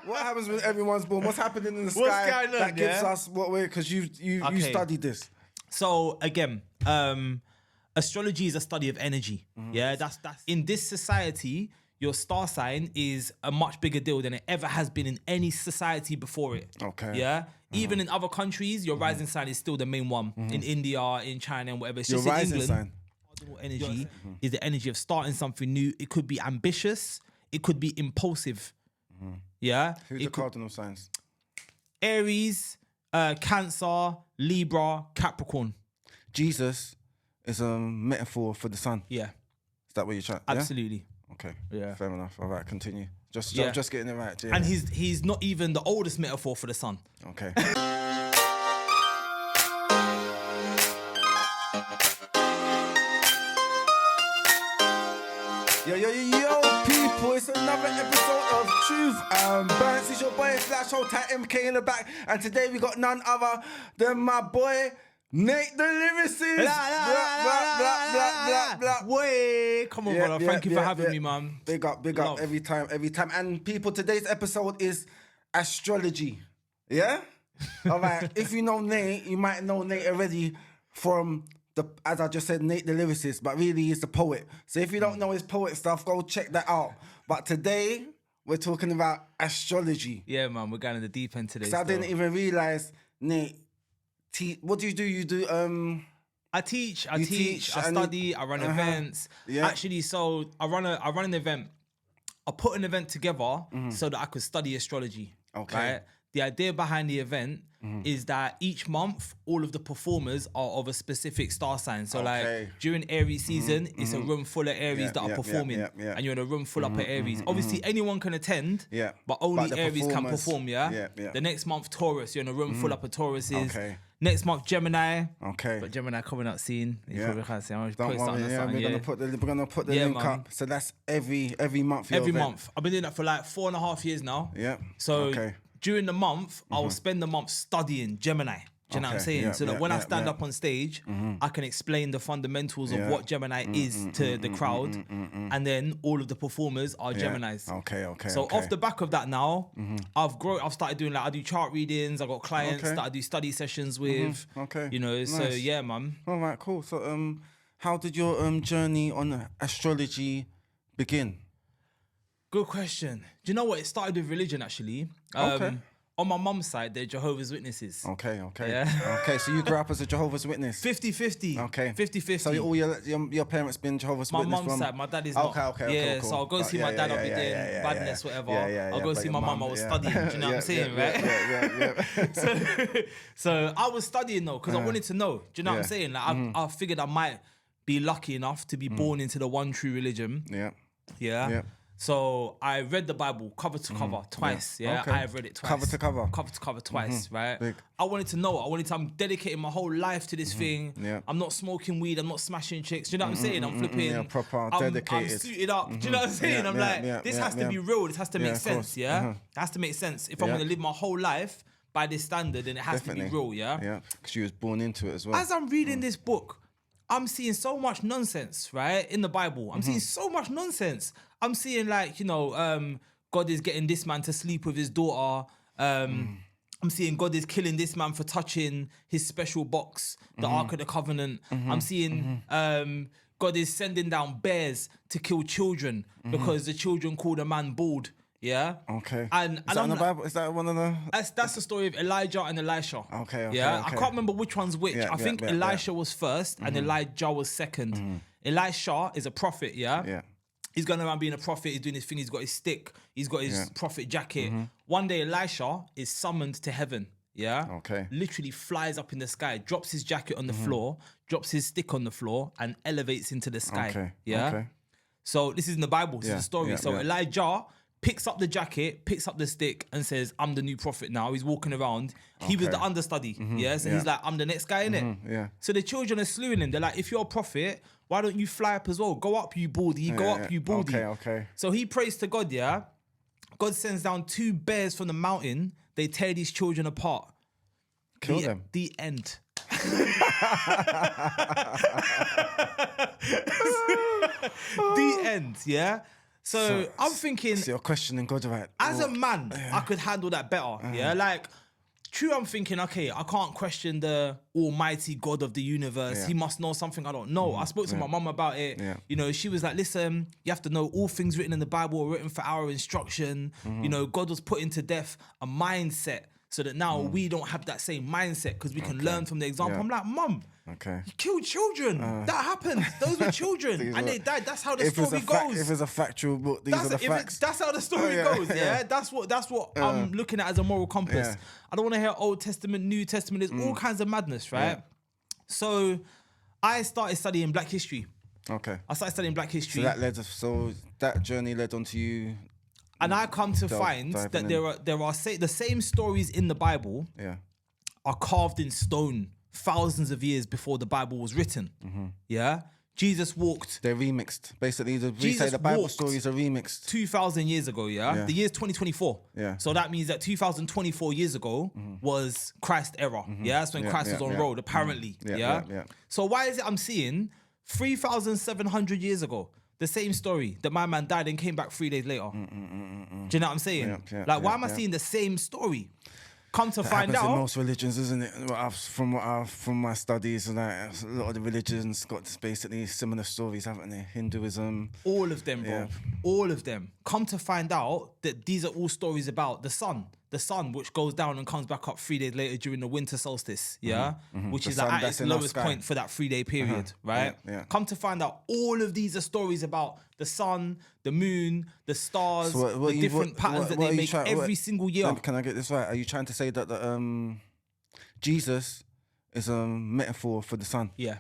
What happens when everyone's born? What's happening in the What's sky going on, that gives yeah? us what we're... Because you Okay. studied this. So again, astrology is a study of energy. Yeah, that's in this society, your star sign is a much bigger deal than it ever has been in any society before it. Okay. Yeah. Even in other countries, your rising sign is still the main one. In India, in China, and whatever. It's Your just in rising England. sign. Cardinal energy is the energy of starting something new. It could be ambitious. It could be impulsive. Yeah. Who's the cardinal signs? Aries, Cancer, Libra, Capricorn. Jesus is a metaphor for the sun. Yeah. Is that what you're trying? Absolutely. Yeah? Okay. Yeah. Fair enough. All right, continue. Just getting it right. Yeah. And he's not even the oldest metaphor for the sun. Okay. Yo, people, it's another episode of Truth and Bantz. It's your boy /MK in the back, and today we got none other than my boy Nate the Lyricist. Way, come on, brother. Thank you for having me, man. Big up, Love. every time. And people, today's episode is astrology. Yeah? All right. If you know Nate, you might know Nate already from as I just said, Nate the Lyricist, but really he's the poet. So if you don't know his poet stuff, go check that out. But today, we're talking about astrology. Yeah, man, we're going in the deep end today. So I didn't even realize, Nate, what do you do? You do, I teach, I study, I run events. Yeah. Actually, so I run an event. I put an event together so that I could study astrology. Okay. Right? The idea behind the event is that each month, all of the performers are of a specific star sign. So like during Aries season, it's a room full of Aries that are performing. And you're in a room full up of Aries. Obviously, anyone can attend, but only Aries can perform, The next month, Taurus, you're in a room full up of Tauruses. Okay. Next month, Gemini. Okay. But Gemini coming out soon. You probably can't see. I'm Don't worry, we're gonna put the link man. up. So that's every month. Every month. I've been doing that for like 4.5 years now. Yeah. So during the month, I will spend the month studying Gemini. Do you know what I'm saying? So that when I stand up on stage, I can explain the fundamentals of what Gemini is to the crowd. And then all of the performers are Geminis. Okay. So off the back of that now, I've started doing I do chart readings. I got clients that I do study sessions with. You know, Nice. so yeah, man. All right, cool. So how did your journey on astrology begin? Good question. Do you know what? It started with religion, actually. On my mum's side, they're Jehovah's Witnesses. Okay. Yeah. Okay, so you grew up as a Jehovah's Witness? 50-50. Okay. 50-50. So all your parents been Jehovah's Witness? My mum's side, my dad is not. Okay, Yeah, cool. so I'll go see my dad, I'll be doing badness, whatever. I'll go see my mum, I was studying, do you know what I'm saying, right? So I was studying though, because I wanted to know, do you know what I'm saying? Like I figured I might be lucky enough to be born into the one true religion. Yeah. So I read the Bible cover to cover twice. Yeah, I have read it twice. Cover to cover twice. Right. Big. I wanted to know. I'm dedicating my whole life to this thing. Yeah. I'm not smoking weed. I'm not smashing chicks. Do you know what I'm saying? I'm flipping. Yeah, proper, I'm dedicated. I'm suited up. Do you know what I'm saying? I'm like, this has to be real. This has to make sense. Yeah. It has to make sense. If I'm gonna live my whole life by this standard, then it has to be real. Yeah. Yeah, because you was born into it as well. As I'm reading this book, I'm seeing so much nonsense, right? In the Bible. I'm seeing so much nonsense. I'm seeing like, God is getting this man to sleep with his daughter. I'm seeing God is killing this man for touching his special box, the Ark of the Covenant. I'm seeing God is sending down bears to kill children because the children called a man bald. Yeah. Okay. And is that in the Bible? Is that one of the? That's the story of Elijah and Elisha. Okay. Yeah. I can't remember which one's which. I think Elisha was first and Elijah was second. Elisha is a prophet. Yeah. He's going around being a prophet. He's doing his thing. He's got his stick. He's got his prophet jacket. One day, Elisha is summoned to heaven. Yeah. Okay. Literally flies up in the sky, drops his jacket on the floor, drops his stick on the floor, and elevates into the sky. Okay. Yeah. Okay. So this is in the Bible. This is a story. So Elijah picks up the jacket, picks up the stick, and says, I'm the new prophet now. He's walking around. He was the understudy. So he's like, I'm the next guy, innit? Yeah. So the children are slewing him. They're like, if you're a prophet, why don't you fly up as well? Go up, you baldy. Go up, you baldy. Okay. So he prays to God, yeah? God sends down 2 bears from the mountain. They tear these children apart. Kill them. The end. The end, yeah? So I'm thinking, So you're questioning God, right? as a man, I could handle that better. Yeah, like, true, I'm thinking, okay, I can't question the almighty God of the universe. Yeah. He must know something I don't know. I spoke to my mum about it. Yeah. You know, she was like, listen, you have to know all things written in the Bible are written for our instruction. You know, God was putting to death a mindset so that now we don't have that same mindset because we can learn from the example. Yeah. I'm like, Mum, Okay. you killed children. That happened. Those were children. And they died. That's how the story goes. If it's a factual book, these are the facts. That's how the story goes. Yeah, that's what I'm looking at as a moral compass. Yeah. I don't want to hear Old Testament, New Testament. There's all kinds of madness, right? Yeah. So I started studying Black history. Okay. I started studying Black history, So that journey led on to you. and I come to find that diving there are the same stories in the Bible Yeah. are carved in stone thousands of years before the Bible was written. Yeah, Jesus walked They're remixed. Basically, we Jesus say the Bible walked stories are remixed. 2,000 years ago, yeah? The year's 2024. Yeah. So that means that 2024 years ago was Christ era. Yeah, that's when Christ was on road, apparently. Yeah. So why is it I'm seeing 3,700 years ago, the same story that my man died and came back 3 days later? Do you know what I'm saying? Why am I seeing the same story? Come to find Happens in out, most religions, isn't it? From my studies, like a lot of the religions got basically similar stories, haven't they? Hinduism. all of them, bro. Yeah. All of them. Come to find out that these are all stories about the sun. The sun, which goes down and comes back up 3 days later during the winter solstice, which The is sun like at that's its in our lowest sky. point for that 3-day period, right? Yeah. Come to find out, all of these are stories about the sun, the moon, the stars, So the different patterns that they make every single year. Can I get this right? Are you trying to say that Jesus is a metaphor for the sun? Yeah,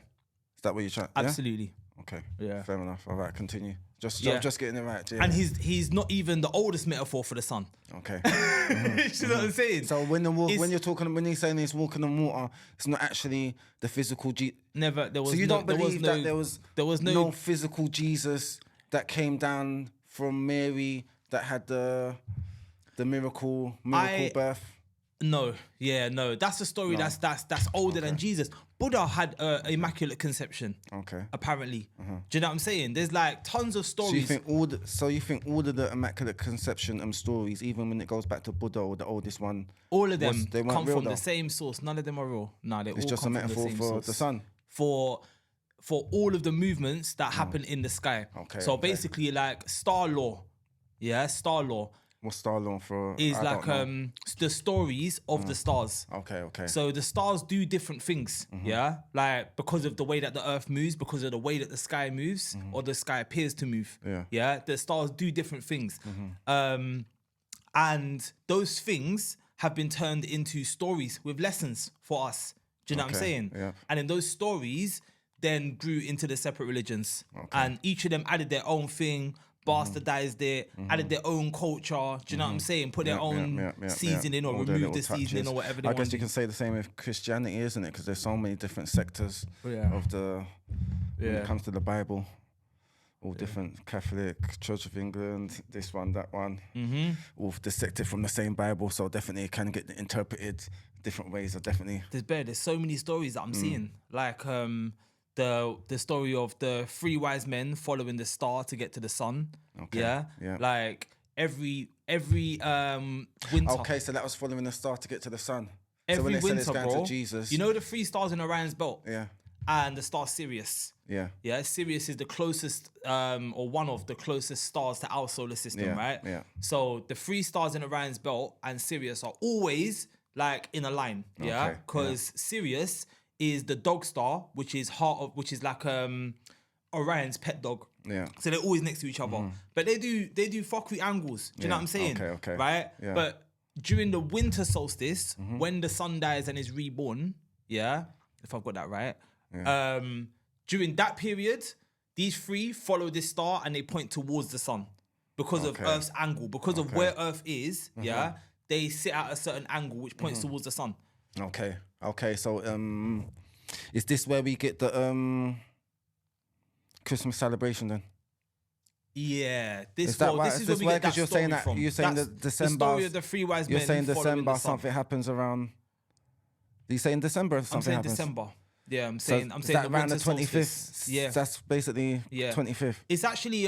Is that what you're trying? absolutely. Yeah? Okay. Yeah. Fair enough. All right, continue. Just getting it right. Yeah. And he's not even the oldest metaphor for the sun. Okay. You know what I'm saying? So when you're saying he's walking on water, it's not actually the physical Never. There was. So you no, don't believe that there was no physical Jesus that came down from Mary that had the miracle birth? No, that's a story that's older than Jesus. Buddha had immaculate conception. Okay. Apparently, do you know what I'm saying? There's like tons of stories. So you think all of the immaculate conception stories, even when it goes back to Buddha or the oldest one, all of them they weren't come real from though? the same source. None of them are real. No, they all It's just a come from the metaphor same for source. the sun. For all of the movements that happen in the sky. Okay, So okay. basically, like star law. Yeah, star law What's Star Law for? is I like don't know. the stories of the stars. Okay. So the stars do different things, yeah? Like because of the way that the earth moves, because of the way that the sky moves, or the sky appears to move. Yeah. The stars do different things. And those things have been turned into stories with lessons for us. Do you know what I'm Okay, saying? yeah. And then those stories then grew into the separate religions. And each of them added their own thing, bastardized it, added their own culture. Do you know what I'm saying? Put their own seasoning or All their removed little the seasoning touches. or whatever they I want guess to you can say the same with Christianity, isn't it? Because there's so many different sectors Yeah. of when Yeah. it comes to the Bible. All different Catholic, Church of England, this one, that one, all dissected from the same Bible. So definitely it can get interpreted different ways. There's so many stories that I'm seeing. Like the story of the 3 wise men following the star to get to the sun. Okay, Yeah. yeah. Like every winter. Okay, so that was following the star to get to the sun. So Every when they said winter, it's going bro. to Jesus, You know the 3 stars in Orion's belt? yeah, And the star Sirius. yeah, Yeah, Sirius is the closest, or one of the closest stars to our solar system, Yeah, right? yeah. So the 3 stars in Orion's belt and Sirius are always like in a line, yeah? Okay, Because Sirius is the dog star, which is like Orion's pet dog. yeah. So they're always next to each other. But they do fuckery angles. Do you know what I'm saying? Okay. Right? Yeah. But during the winter solstice, when the sun dies and is reborn, yeah, if I've got that right, during that period, these 3 follow this star and they point towards the sun because of Earth's angle, because of where Earth is, yeah, they sit at a certain angle which points towards the sun. Okay. So, is this where we get the Christmas celebration then? Yeah, Is that right? this is where we get that you're story saying that from. you're saying That's that December. the story of the 3 wise men. You're saying following December the sun. something happens around. Do you say in December something I'm saying happens? December. Yeah, I'm So saying is the that around the winter solstice. 25th? Yeah. That's basically 25th. It's actually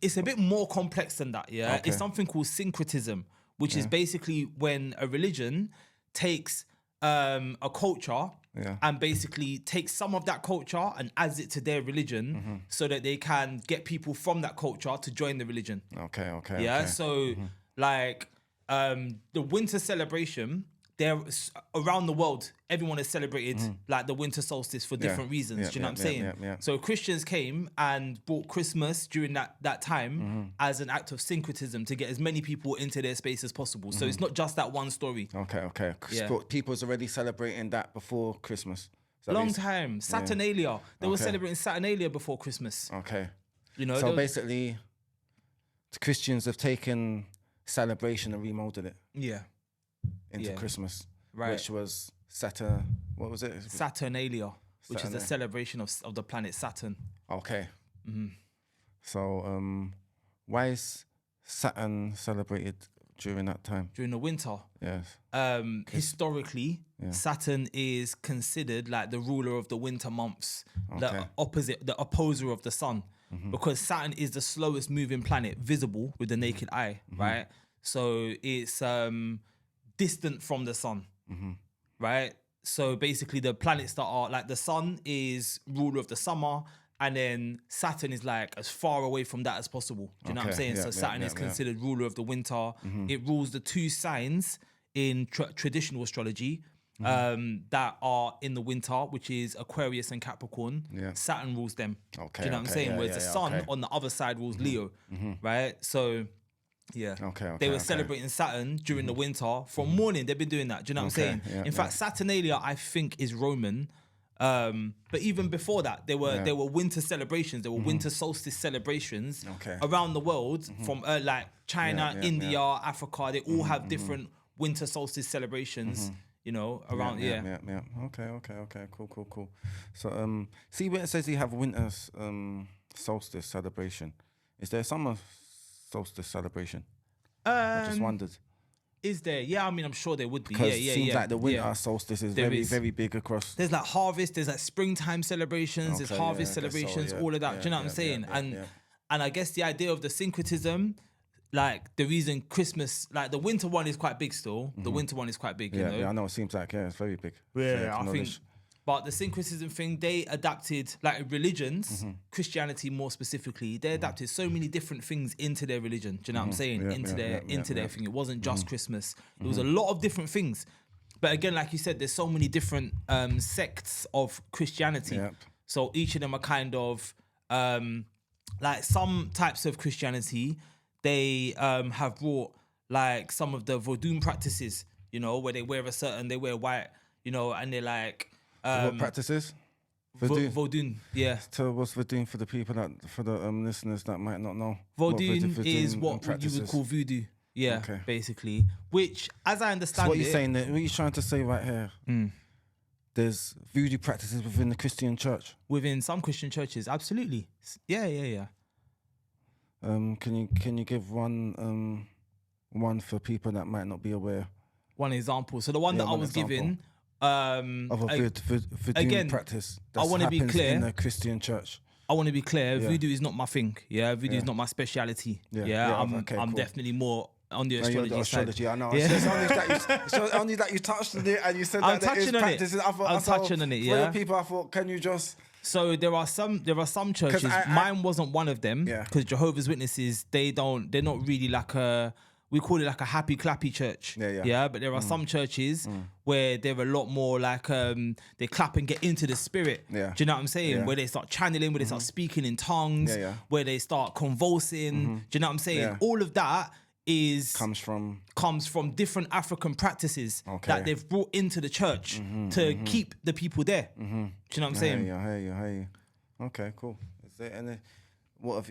it's a bit more complex than that. Yeah, Okay. it's something called syncretism, which is basically when a religion takes a culture and basically takes some of that culture and adds it to their religion so that they can get people from that culture to join the religion. Okay. Yeah. Okay. So like the winter celebration, there around the world, everyone has celebrated like the winter solstice for different reasons. Yeah, Do you know what I'm yeah, saying? yeah. So Christians came and brought Christmas during that time as an act of syncretism to get as many people into their space as possible. So it's not just that one story. Okay. Yeah. People's already celebrating that before Christmas. Is that Long what you- time. Saturnalia. They were Okay. celebrating Saturnalia before Christmas. Okay. You know. So basically, the Christians have taken celebration and remolded it yeah. into Yeah. Christmas, Right. which was Saturn. What was it? Saturnalia, which is the Saturnalia. celebration of the planet Saturn. Okay. So, why is Saturn celebrated during that time? During the winter. Yes. Historically, Saturn is considered like the ruler of the winter months, the opposer of the sun, because Saturn is the slowest moving planet visible with the naked eye, right? So it's distant from the sun, right? So basically, the planets that are like the sun is ruler of the summer, and then Saturn is like as far away from that as possible. Do you know what I'm Okay, saying? yeah, So yeah, Saturn yeah, is yeah. considered ruler of the winter. It rules the two signs in traditional astrology that are in the winter, which is Aquarius and Capricorn. Yeah. Saturn rules them. Okay, Do you know what I'm okay, saying? yeah, Whereas yeah, the yeah, sun okay. on the other side rules Leo, right? So yeah. Okay, They were okay. celebrating Saturn during the winter from morning. They've been doing that. Do you know what I'm Okay, saying? yeah, In fact, Saturnalia, I think, is Roman. But even before that, there were winter celebrations. There were winter solstice celebrations Okay. around the world from like China, Yeah, yeah, India, Africa. They all have different winter solstice celebrations. You know, around Yeah. Okay. Cool. So, see where it says you have winter solstice celebration. Is there summer solstice celebration? I just wondered. Is there? Yeah, I mean, I'm sure there would be. Because Yeah. it seems like the winter solstice is There very, is. very big across. There's like harvest, there's like springtime celebrations, there's Okay, harvest yeah, I guess so, celebrations, yeah. all of that. Yeah, Do you know what I'm yeah, saying? yeah. And I guess the idea of the syncretism, like the reason Christmas, like the winter one is quite big still. The winter one is quite big, you know. Yeah, I know. It seems like it's very big. I think. But the syncretism thing, they adapted, like religions, Christianity more specifically, they adapted so many different things into their religion. Do you know what I'm saying? Yeah, into their thing. It wasn't just Christmas. It was a Mm-hmm. lot of different things. But again, like you said, there's so many different sects of Christianity. Yep. So each of them are kind of like some types of Christianity, they have brought like some of the Vodun practices, you know, where they wear white, you know, and they're like what practices? Vodun. Vodun, yeah. So what's Vodun for the people for the listeners that might not know? Vodun is and what you practices? would call voodoo. Yeah, Okay. basically. Which, as I understand So what are you it, saying? What are you trying to say right here? There's voodoo practices within the Christian church. within some Christian churches, absolutely. Yeah. Can you give one for people that might not be aware One example. So the one that I one was example. given, of a voodoo again, practice I that wanna be happens clear. in the Christian church? I want to be clear, Yeah. voodoo is not my thing. Yeah, voodoo Yeah. is not my speciality. Yeah, Yeah, yeah, I'm okay, I'm cool. definitely more on the No, you're astrology the side. astrology, I know. Yeah. It's only that you touched on it and you said I'm that there is touching on it. practices. I'm touching on it, For yeah. the people, I thought, can you just... So there are some churches. I- Mine wasn't one of them. Yeah. Because Jehovah's Witnesses, they're not really like we call it like a happy clappy church. Yeah. But there are some churches where they're a lot more like they clap and get into the spirit. Yeah. Do you know what I'm saying? Yeah. Where they start channeling, where they start speaking in tongues, Yeah. where they start convulsing. Do you know what I'm saying? Yeah. All of that Comes from... comes from different African practices Okay. that they've brought into the church to keep the people there. Do you know what I'm saying? I hear you. Okay, cool.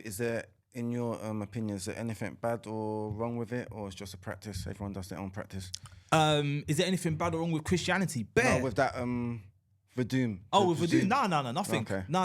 Is there, in your opinion, is there anything bad or wrong with it, or it's just a practice? Everyone does their own practice. Is there anything bad or wrong with Christianity? Bear. No, with that Vodun. Oh, with Vodun? No, nothing. Okay. No.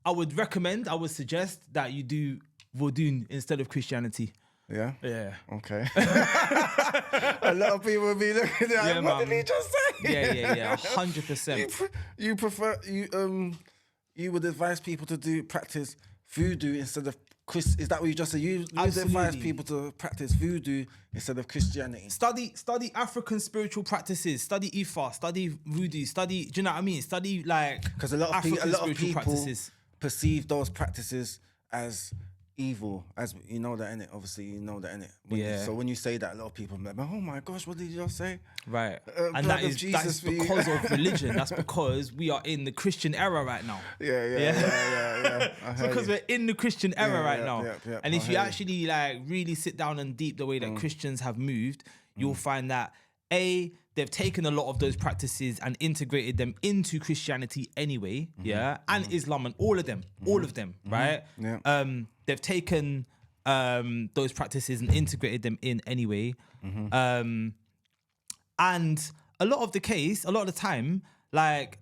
I would suggest that you do Vodun instead of Christianity. Yeah? Yeah. Okay. A lot of people will be looking at Yeah, what did man. he just say? Yeah. 100%. You prefer you would advise people to practice voodoo instead of is that what you just said? You would advise Absolutely. people to practice voodoo instead of Christianity. Study African spiritual practices. Study Ifa. Study voodoo. Study. Do you know what I mean? Study like Because a lot of African spiritual people practices. perceive those practices as evil, as you know that in it. Obviously, you know that in it. Yeah. So when you say that, a lot of people are like, "Oh my gosh, what did you just say?" Right. blood And that of is Jesus for you. because of religion. That's because we are in the Christian era right now. Yeah. It's because we're in the Christian era right now. Yeah. And if you actually like really sit down and deep the way that Christians have moved, you'll find that they've taken a lot of those practices and integrated them into Christianity anyway, and Islam and all of them, right? Yeah. They've taken those practices and integrated them in anyway. And a lot of the time, like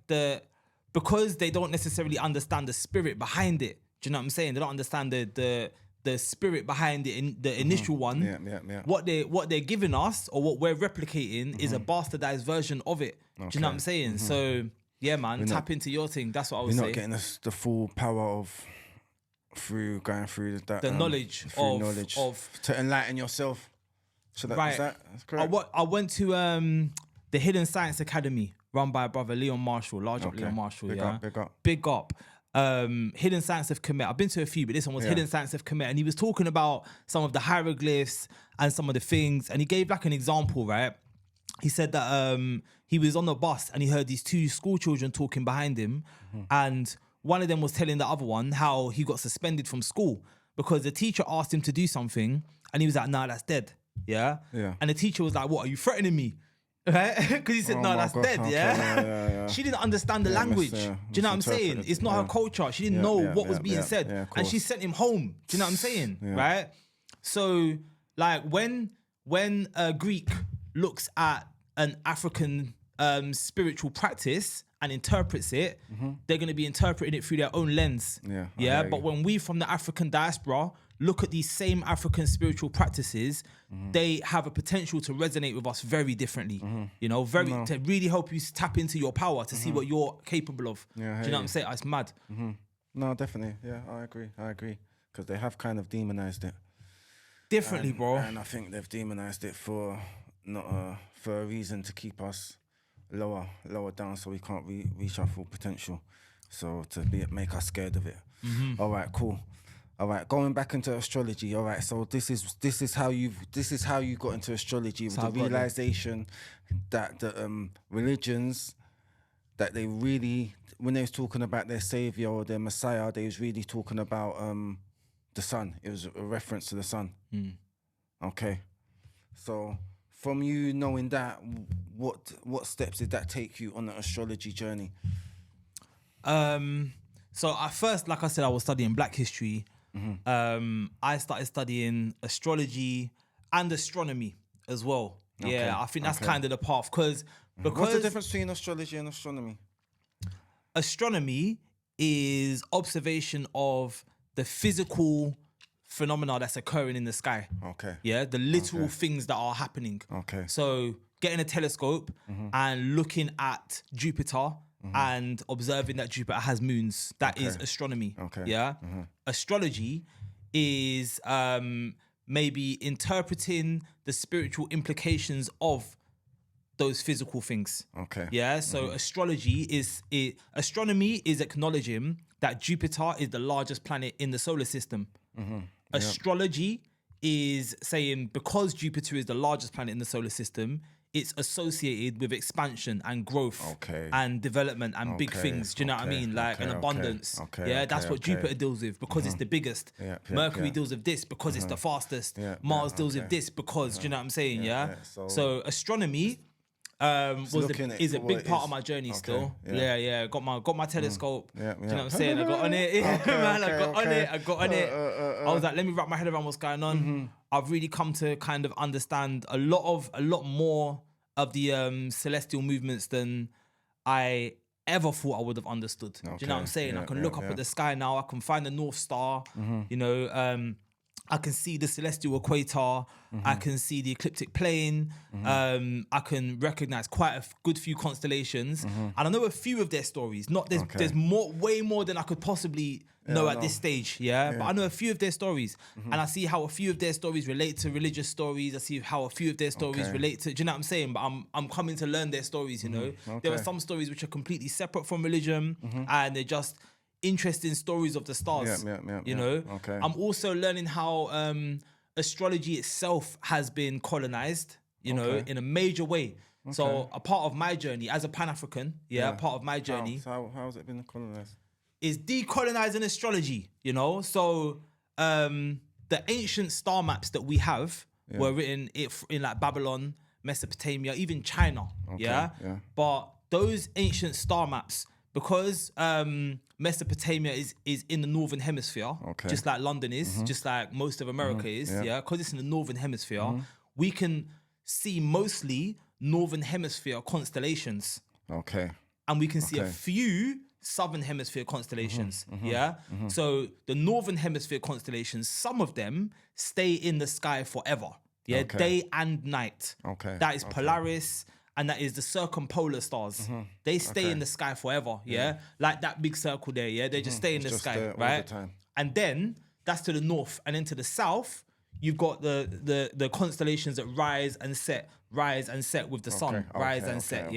because they don't necessarily understand the spirit behind it. Do you know what I'm saying? They don't understand the spirit behind it in the initial one. Yeah. What they're giving us or what we're replicating is a bastardized version of it. Do you know what I'm saying? So yeah, man, tap into your thing. That's what I would say. You're not getting the full power of going through that The knowledge of to enlighten yourself. So that's correct. I went to the Hidden Science Academy run by brother Leon Marshall, large up Leon Marshall. Big up. Hidden Science of Kemet. I've been to a few, but this one was Hidden Science of Kemet, and he was talking about some of the hieroglyphs and some of the things, and he gave like an example, right? He said that he was on the bus and he heard these two school children talking behind him, and one of them was telling the other one how he got suspended from school because the teacher asked him to do something, and he was like, "Nah, that's dead." Yeah. And the teacher was like, "What, are you threatening me?" Right? Because he said, "No, that's dead." Okay. Yeah? She didn't understand the language. Do you know what I'm saying? It's not her culture. She didn't know what was being said. And she sent him home. Do you know what I'm saying? Right? So, like, when a Greek looks at an African spiritual practice and interprets it, they're going to be interpreting it through their own lens. But when we from the African diaspora look at these same African spiritual practices, they have a potential to resonate with us very differently. You know, to really help you tap into your power to see what you're capable of. Do you know what I'm saying? It's mad. No, definitely. Yeah, I agree. Because they have kind of demonized it differently, bro. And I think they've demonized it for a reason, to keep us lower down, so we can't reach our full potential. So make us scared of it. All right, cool. All right, going back into astrology. All right, so this is how you got into astrology, with the realization that the religions, that they really, when they was talking about their savior or their messiah, they was really talking about the sun. It was a reference to the sun. Okay, so from you knowing that, what steps did that take you on the astrology journey? So at first, like I said, I was studying Black history. I started studying astrology and astronomy as well. Yeah, I think that's kind of the path because what's the difference between astrology and astronomy? Astronomy is observation of the physical phenomena that's occurring in the sky. Okay. Yeah, the literal things that are happening. Okay. So getting a telescope and looking at Jupiter and observing that Jupiter has moons, that is astronomy. Okay. Yeah. Astrology is maybe interpreting the spiritual implications of those physical things. Okay. Yeah. So astronomy is acknowledging that Jupiter is the largest planet in the solar system. Astrology is saying because Jupiter is the largest planet in the solar system, it's associated with expansion and growth and development and big things. Do you know what I mean? Like an abundance. That's what Jupiter deals with because it's the biggest. Mercury deals with this because it's the fastest. Mars deals with this because, do you know what I'm saying? So astronomy is a big part of my journey still. Got my telescope. Do you know what I'm saying? I got on it. I got on it. I was like, let me wrap my head around what's going on. I've really come to kind of understand a lot more of the celestial movements than I ever thought I would have understood. Do you know what I'm saying? I can look up at the sky now. I can find the North Star. You know, I can see the celestial equator. I can see the ecliptic plane. I can recognize quite a good few constellations, and I know a few of their stories. Not there's way more than I could possibly know at this stage. Yeah, but I know a few of their stories, and I see how a few of their stories relate to religious stories. I see how a few of their stories relate to. Do you know what I'm saying? But I'm coming to learn their stories. You know, there are some stories which are completely separate from religion, and they're just interesting stories of the stars. You know, I'm also learning how astrology itself has been colonized, you know, in a major way. So a part of my journey as a Pan-African, part of my journey. How has it been colonized? Is decolonizing astrology, you know? So the ancient star maps that we have were written in like Babylon, Mesopotamia, even China, But those ancient star maps, because Mesopotamia is in the northern hemisphere, just like London is, just like most of America is, because it's in the northern hemisphere, we can see mostly northern hemisphere constellations. And we can see a few southern hemisphere constellations, So the northern hemisphere constellations, some of them stay in the sky forever, day and night. That is Polaris, and that is the circumpolar stars. They stay in the sky forever, like that big circle there, they just stay in the sky, right? The time. And then that's to the north, and then to the south, you've got the constellations that rise and set with the sun, rise and set,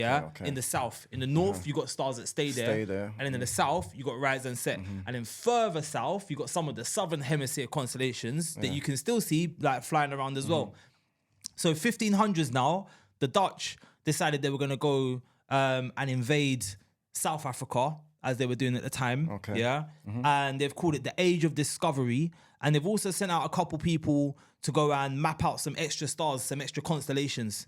in the south. In the north, you got stars that stay there, and then in the south, you got rise and set, and then further south, you got some of the southern hemisphere constellations that you can still see like flying around as well. So 1500s now, the Dutch decided they were going to go and invade South Africa, as they were doing at the time, and they've called it the Age of Discovery, and they've also sent out a couple people to go and map out some extra stars, some extra constellations,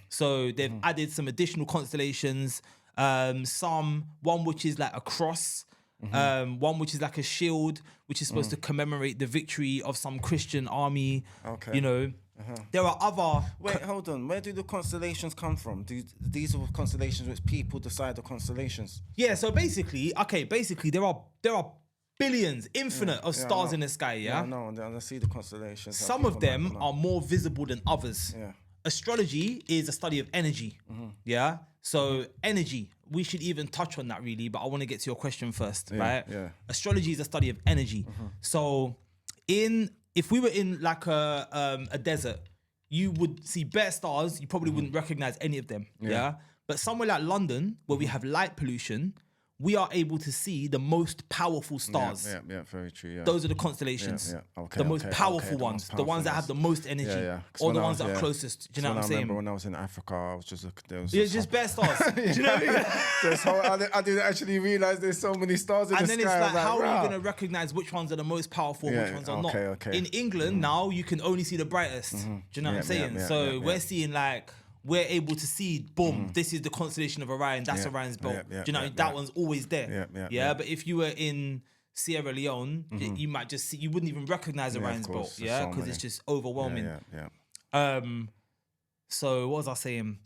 So they've added some additional constellations, one which is like a cross, one which is like a shield, which is supposed to commemorate the victory of some Christian army, you know. There are other... Wait, hold on. Where do the constellations come from? These are constellations which people decide the constellations? Yeah, so basically, there are billions, infinite of stars in the sky, Yeah, no, I see the constellations. Some of them are more visible than others. Astrology is a study of energy, So energy, we should even touch on that really, but I want to get to your question first, right? Astrology is a study of energy. So if we were in like a desert, you would see bare stars. You probably wouldn't recognize any of them. But somewhere like London, where we have light pollution, we are able to see the most powerful stars. Very true. Those are the constellations. The most powerful ones. The ones that have the most energy. Or the ones that are closest. Do you know what I'm saying? I remember when I was in Africa, I was just looking. Yeah, just bare stars. Do you know what I mean? I didn't actually realize there's so many stars in the sky. And then it's like, how are you going to recognize which ones are the most powerful, which ones are not? In England now, you can only see the brightest. Do you know what I'm saying? So we're seeing like... We're able to see, boom, this is the constellation of Orion, that's Orion's belt. Do you know, that one's always there. But if you were in Sierra Leone, you might just see, you wouldn't even recognize Orion's belt, because it's just overwhelming. So what was I saying?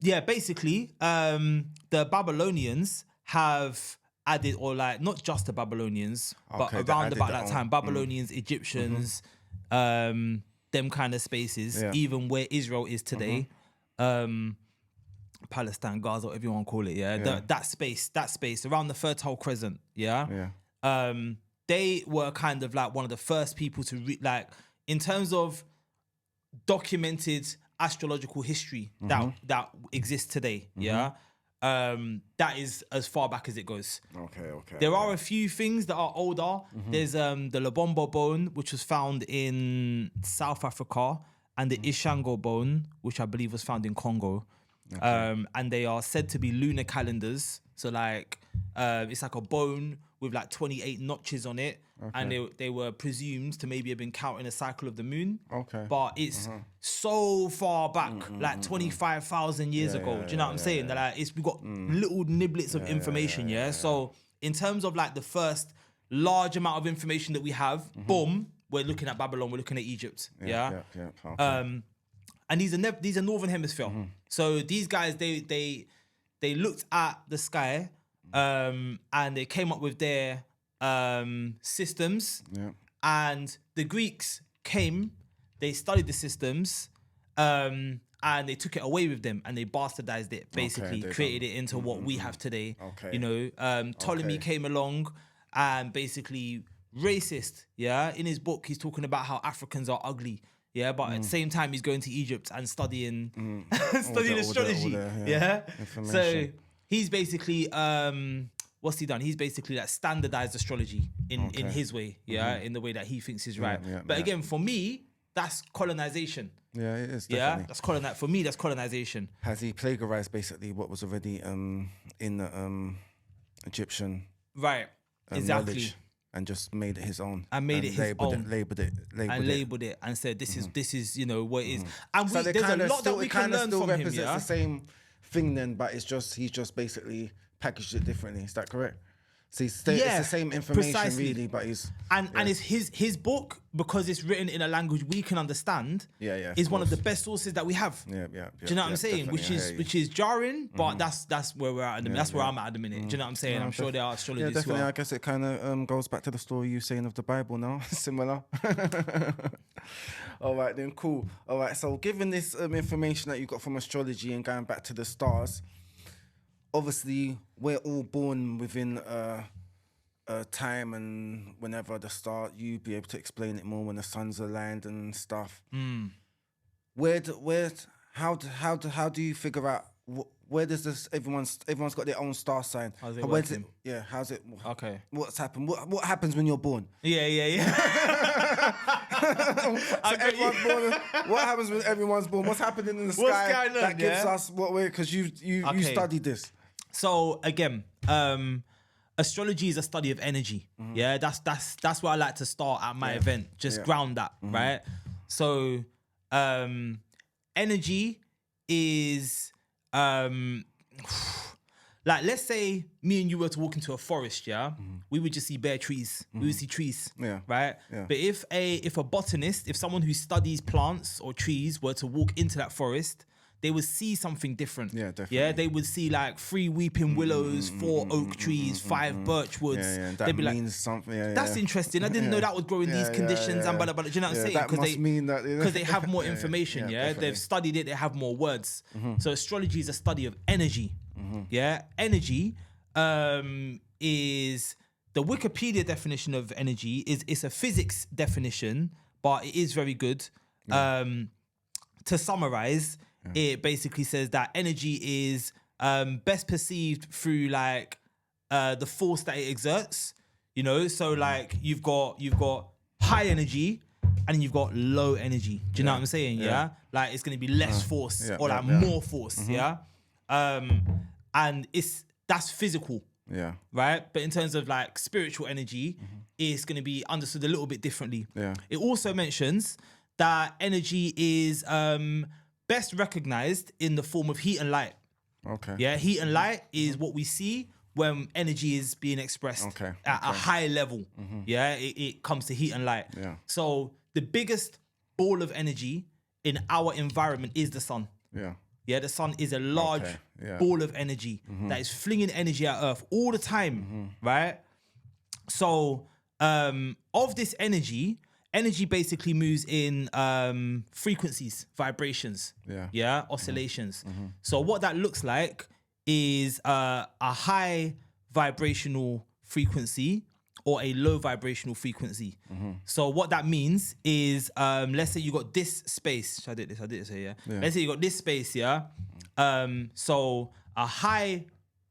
Yeah, basically, the Babylonians have added, or like, not just the Babylonians, but around about that time, Babylonians, Egyptians, them kind of spaces, even where Israel is today, Palestine, Gaza, whatever you want to call it, that space around the Fertile Crescent, they were kind of like one of the first people to like, in terms of documented astrological history that exists today, that is as far back as it goes. There are a few things that are older. There's the Lubombo bone, which was found in South Africa, and the Ishango bone, which I believe was found in Congo. And they are said to be lunar calendars. So like, it's like a bone with like 28 notches on it. And they were presumed to maybe have been counting a cycle of the moon. But it's so far back, like 25,000 years ago. Do you know what I'm saying? That like, we've got little niblets of information, So in terms of like the first large amount of information that we have, boom, we're looking at Babylon, we're looking at Egypt. And these are Northern Hemisphere. So these guys, they looked at the sky and they came up with their systems, And the Greeks came, they studied the systems, and they took it away with them and they bastardized it, basically, created it into what we have today. Okay. You know, Ptolemy came along and basically racist, yeah? In his book, he's talking about how Africans are ugly, yeah? But at the same time, he's going to Egypt and studying astrology, yeah? So he's basically, what's he done? He's basically like standardized astrology in his way, yeah? In the way that he thinks is right. But again, for me, that's colonization. Yeah, it is. Yeah, that's for me. That's colonization. Has he plagiarized basically what was already in the Egyptian Exactly, knowledge and just made it his own and made it his own, labeled it and said this is you know what it is. And so there's a lot that we can learn from him. Yeah, the same thing then, but he's just basically packaged it differently. Is that correct? So it's the same information really, but and it's his book, because it's written in a language we can understand. Is one of the best sources that we have. Do you know what I'm saying? Which is jarring, but that's where we're at. At the minute. That's where I'm at the minute. Do you know what I'm saying? I'm sure there are astrologers. Yeah, definitely. I guess it kind of goes back to the story you saying of the Bible now. Similar. All right then, cool. All right, so given this information that you got from astrology and going back to the stars. Obviously, we're all born within time, and whenever the star, you be able to explain it more when the suns aligned and stuff. How do you figure out where does this? Everyone's got their own star sign. How's it working? How's it? Okay. What's happened? What happens when you're born? Yeah. Everyone's born. What happens when everyone's born? What's happening in the sky that gives us what we're? Because you studied this. So again, astrology is a study of energy. Yeah, that's where I like to start at my event. Just ground that, right? So, energy is like, let's say me and you were to walk into a forest, we would just see bare trees. We would see trees, right? But if a botanist, if someone who studies plants or trees were to walk into that forest, they would see something different. Yeah, definitely. Yeah, they would see like 3 weeping willows, 4 oak trees, 5 birch woods. That means something. That's interesting. I didn't know that would grow in these conditions and blah, blah, blah. Do you know what I'm saying? That must mean that because they have more information. They've studied it. They have more words. So astrology is a study of energy. Yeah, energy is the Wikipedia definition of energy it's a physics definition, but it is very good. To summarize. It basically says that energy is best perceived through like the force that it exerts, you know. So like you've got high energy and then you've got low energy. Do you know what I'm saying? Yeah. Like it's gonna be less force or like more force. And that's physical. Yeah. Right. But in terms of like spiritual energy, it's gonna be understood a little bit differently. Yeah. It also mentions that energy is best recognized in the form of heat and light. Okay. Yeah, heat and light is what we see when energy is being expressed at a high level. Yeah, it comes to heat and light. Yeah. So the biggest ball of energy in our environment is the sun. Yeah. Yeah, the sun is a large ball of energy that is flinging energy at Earth all the time, right? So of this energy basically moves in frequencies, vibrations, oscillations. So what that looks like is a high vibrational frequency or a low vibrational frequency. So what that means is, let's say you got this space. I did this here, yeah? Let's say you got this space, so a high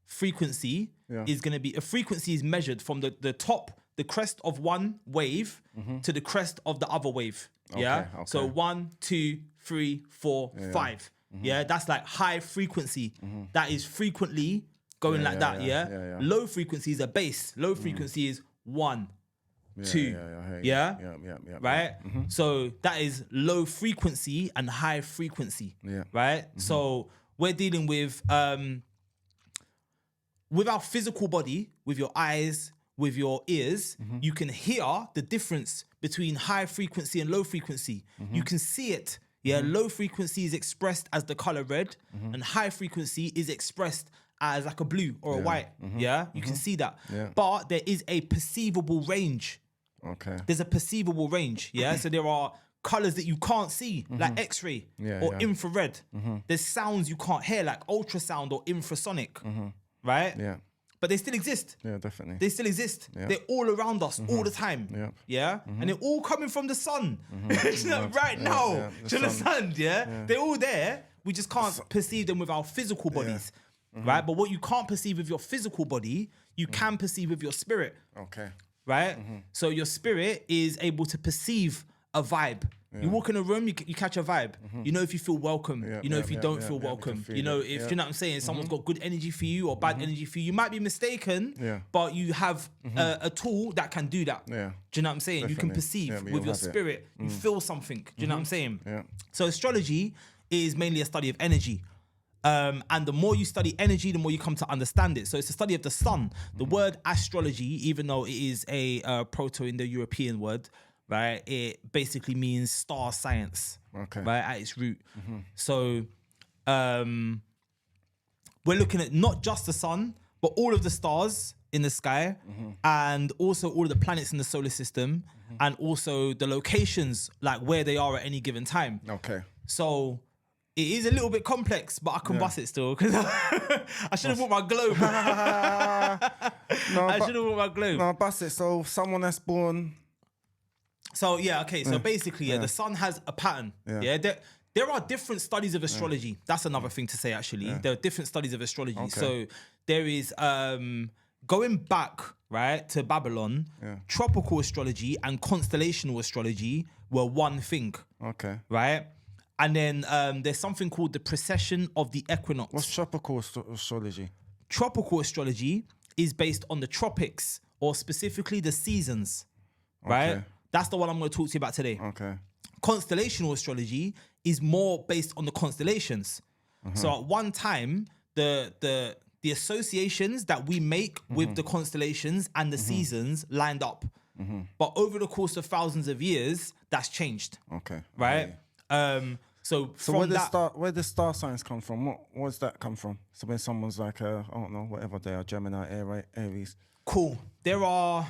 frequency is going to be, a frequency is measured from the top, the crest of one wave to the crest of the other wave. So 1, 2, 3, 4, 5. Yeah, that's like high frequency. That is frequently going like that. Low frequency is a bass. Low frequency is 1, 2. Right? So that is low frequency and high frequency. Right? So we're dealing with our physical body, with your eyes, with your ears, you can hear the difference between high frequency and low frequency. You can see it. Yeah, low frequency is expressed as the color red, and high frequency is expressed as like a blue or a white. You can see that. But there is a perceivable range Okay. There's a perceivable range, yeah? So there are colors that you can't see, like X-ray or infrared. There's sounds you can't hear, like ultrasound or infrasonic, right? Yeah. But they still exist. Yeah, definitely. They still exist. They're all around us all the time. Yep. Yeah. And they're all coming from the sun right now. Do you understand? Yeah? They're all there. We just can't perceive them with our physical bodies. Right? But what you can't perceive with your physical body, you can perceive with your spirit. Okay. Right? So your spirit is able to perceive a vibe. You walk in a room, you catch a vibe. You know if you feel welcome. You know if you don't feel welcome. You know if, you know what I'm saying, someone's got good energy for you or bad energy for you. You might be mistaken, but you have a tool that can do that. Yeah. Do you know what I'm saying? Definitely. You can perceive with your spirit. You feel something. Do you know what I'm saying? Yeah. So astrology is mainly a study of energy. And the more you study energy, the more you come to understand it. So it's a study of the sun. The word astrology, even though it is a Proto-Indo-European word, right, it basically means star science, right, at its root. So we're looking at not just the sun, but all of the stars in the sky, and also all of the planets in the solar system, and also the locations, like where they are at any given time. Okay. So it is a little bit complex, but I can bust it still, because I should have brought my globe. I should have brought my globe. No, bust it. So someone that's born... So yeah, okay. So basically, the sun has a pattern. Yeah, there are different studies of astrology. That's another thing to say. Actually, there are different studies of astrology. Okay. So there is going back right to Babylon. Tropical astrology and constellational astrology were one thing. Okay. Right, and then there's something called the precession of the equinox. What's tropical astrology? Tropical astrology is based on the tropics, or specifically the seasons. Right. Okay. That's the one I'm going to talk to you about today. Okay. Constellational astrology is more based on the constellations. So at one time, the associations that we make with the constellations and the seasons lined up. But over the course of thousands of years, that's changed. Okay. Right? So where does star signs come from? Where does that come from? So when someone's like, I don't know, whatever they are, Gemini, Aries. Cool. There are...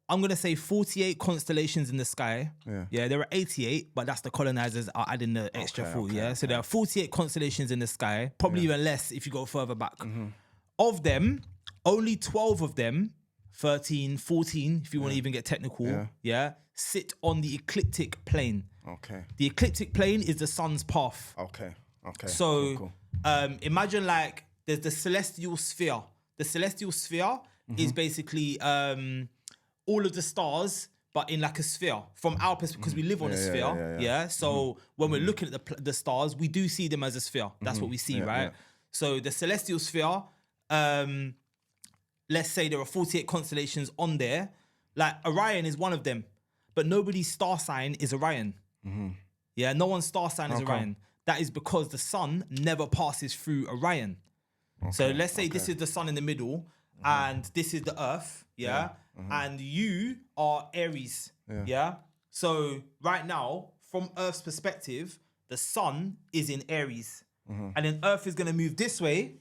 I'm going to say 48 constellations in the sky. Yeah, there are 88, but that's the colonizers are adding the extra 4, So there are 48 constellations in the sky, probably even less if you go further back. Of them, only 12 of them, 13, 14, if you want to even get technical, sit on the ecliptic plane. Okay. The ecliptic plane is the sun's path. Okay. So cool. Imagine like there's the celestial sphere. The celestial sphere is basically... all of the stars, but in like a sphere from our perspective, because we live on a sphere. So when we're looking at the stars, we do see them as a sphere. That's what we see, right? So the celestial sphere, let's say there are 48 constellations on there. Like Orion is one of them, but nobody's star sign is Orion. Yeah, no one's star sign is Orion. That is because the sun never passes through Orion. So let's say this is the sun in the middle, and this is the earth, and you are Aries, So right now, from Earth's perspective, the sun is in Aries, and then Earth is going to move this way,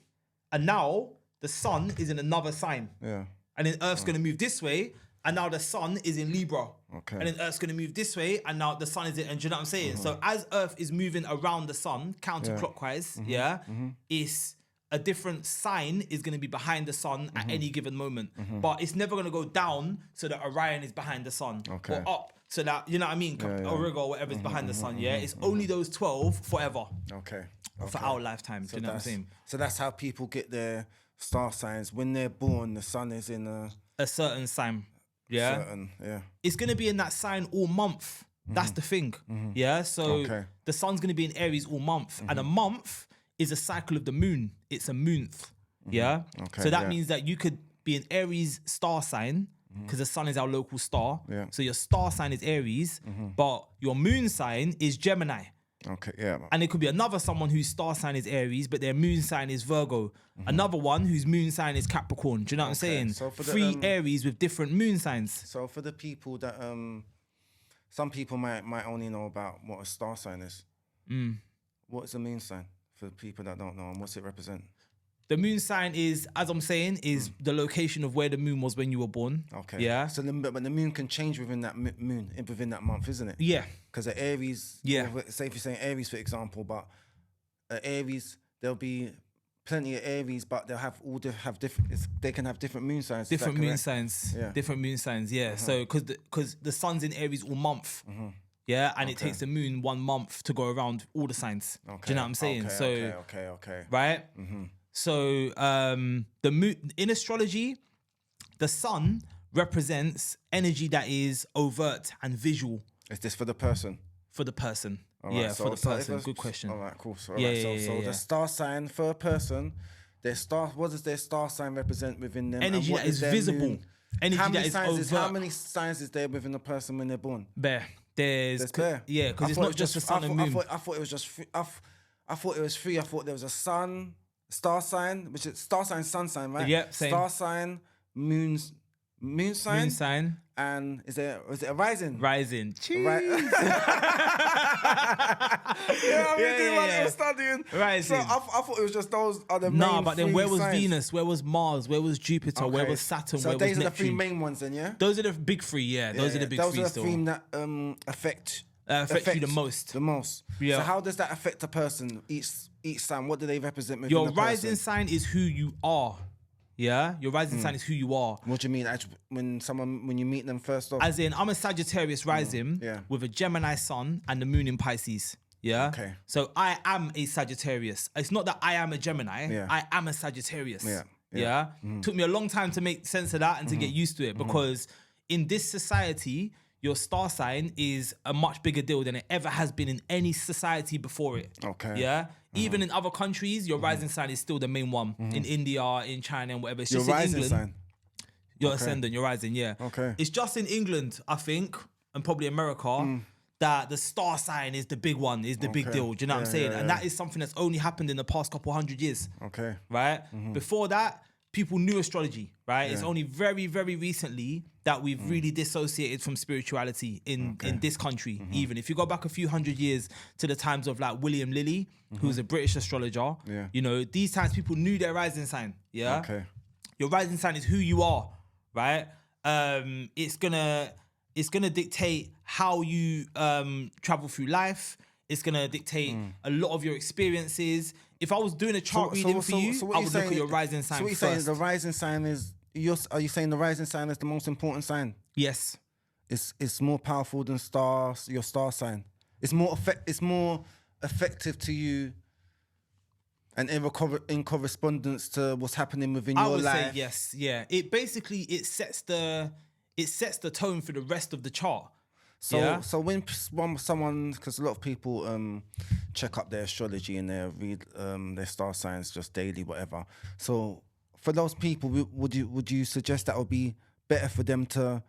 and now the sun is in another sign, and then Earth's going to move this way, and now the sun is in Libra, and then Earth's going to move this way, and now the sun is in, and do you know what I'm saying? So as Earth is moving around the sun, counterclockwise, it's... a different sign is going to be behind the sun at any given moment. But it's never going to go down so that Orion is behind the sun. Or up so that, you know what I mean? Auriga or whatever is behind the sun, It's only those 12 forever. For our lifetime, do you know what I'm saying? So that's how people get their star signs. When they're born, the sun is in a certain sign. It's going to be in that sign all month. That's the thing. So the sun's going to be in Aries all month. And a month... is a cycle of the moon. It's a month. So that means that you could be an Aries star sign because the sun is our local star. So your star sign is Aries, but your moon sign is Gemini. And it could be another someone whose star sign is Aries, but their moon sign is Virgo. Another one whose moon sign is Capricorn. Do you know what I'm saying? So for 3 Aries with different moon signs. So for the people that some people might only know about what a star sign is. What is a moon sign? For people that don't know, and what's it represent? The moon sign is, as I'm saying, is the location of where the moon was when you were born. Okay. Yeah. So but the moon can change within that moon, within that month, isn't it? Yeah. Because the Aries, Yeah. say if you're saying Aries, for example, but Aries, there'll be plenty of Aries, but they'll have different. They can have different moon signs. Different moon signs. Yeah. Different moon signs. Yeah. So because the sun's in Aries all month. Yeah, and it takes the moon 1 month to go around all the signs. Okay. Do you know what I'm saying? Okay. Right. So the moon in astrology, the sun represents energy that is overt and visual. Is this for the person? For the person. Right, yeah, for the person. Good question. All right, cool. So, Yeah. the star sign for a person, what does their star sign represent within them? Energy that is visible. Moon? Energy that is overt. How many signs is there within a person when they're born? Bare. There's bare. Yeah, because it's not just the sun and moon. I thought it was just. I thought it was three. I thought there was a sun, star sign, which is star sign, sun sign, right? Yep, same. Star sign, moon sign. Moon sign. And is it a rising? Rising. Right. I was studying. Rising. So I thought it was just those are the main. Nah, but then where was signs. Venus? Where was Mars? Where was Jupiter? Where was Saturn? So where these was are the Neptune? three main ones then, yeah? Those are the big three, yeah. Those are the big three Those are still. the three that affect you the most. The most. Yeah. So how does that affect a person? Each sign, what do they represent within Your the person? rising sign is who you are. Yeah? Your rising sign is who you are. What do you mean? When you meet them first off? As in, I'm a Sagittarius rising with a Gemini sun and the moon in Pisces. Yeah? Okay. So I am a Sagittarius. It's not that I am a Gemini. Yeah. I am a Sagittarius. Yeah. Took me a long time to make sense of that and to get used to it because in this society, your star sign is a much bigger deal than it ever has been in any society before it. Okay. Yeah? Even in other countries, your rising sign is still the main one. In India, in China, and whatever. It's Your just in rising England. sign. Your ascendant, your rising, yeah. Okay. It's just in England, I think, and probably America, that the star sign is the big one, is the big deal. Do you know what I'm saying? And that is something that's only happened in the past couple 100 years. Okay. Right? Before that, people knew astrology, right? It's only very, very recently that we've really dissociated from spirituality in this country. Even if you go back a few hundred years to the times of like William Lilly, who's a British astrologer, you know, these times people knew their rising sign. Yeah. Okay. Your rising sign is who you are, right? It's gonna dictate how you travel through life. It's gonna dictate a lot of your experiences. If I was doing a chart reading for you, I would look at your rising sign So what you're first. saying, the rising sign is, are you saying the rising sign is the most important sign? Yes. It's more powerful than your star sign. It's more effective to you and in correspondence to what's happening within your life. I would say yes, yeah. It basically sets the tone for the rest of the chart. So when someone, because a lot of people check up their astrology and they read their star signs just daily, whatever. So for those people, would you suggest that would be better for them to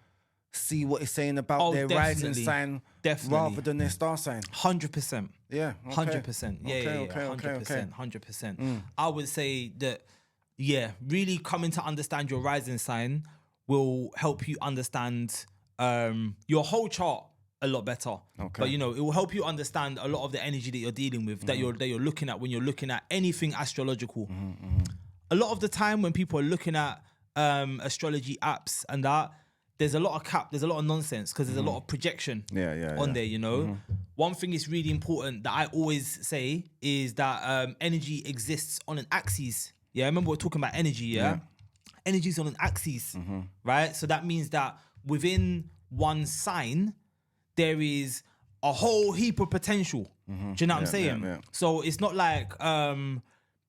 see what it's saying about their rising sign rather than their star sign? 100%. Yeah. 100%. Yeah. 100%. I would say that, really coming to understand your rising sign will help you understand your whole chart a lot better. Okay. But, you know, it will help you understand a lot of the energy that you're dealing with, that you're looking at when you're looking at anything astrological. A lot of the time when people are looking at astrology apps and that, there's a lot of there's a lot of nonsense because there's a lot of projection on there, you know. One thing is really important that I always say is that energy exists on an axis. Yeah, I remember we're talking about energy, yeah? Energy is on an axis, right? So that means that within one sign, there is a whole heap of potential. Do you know what I'm saying? So it's not like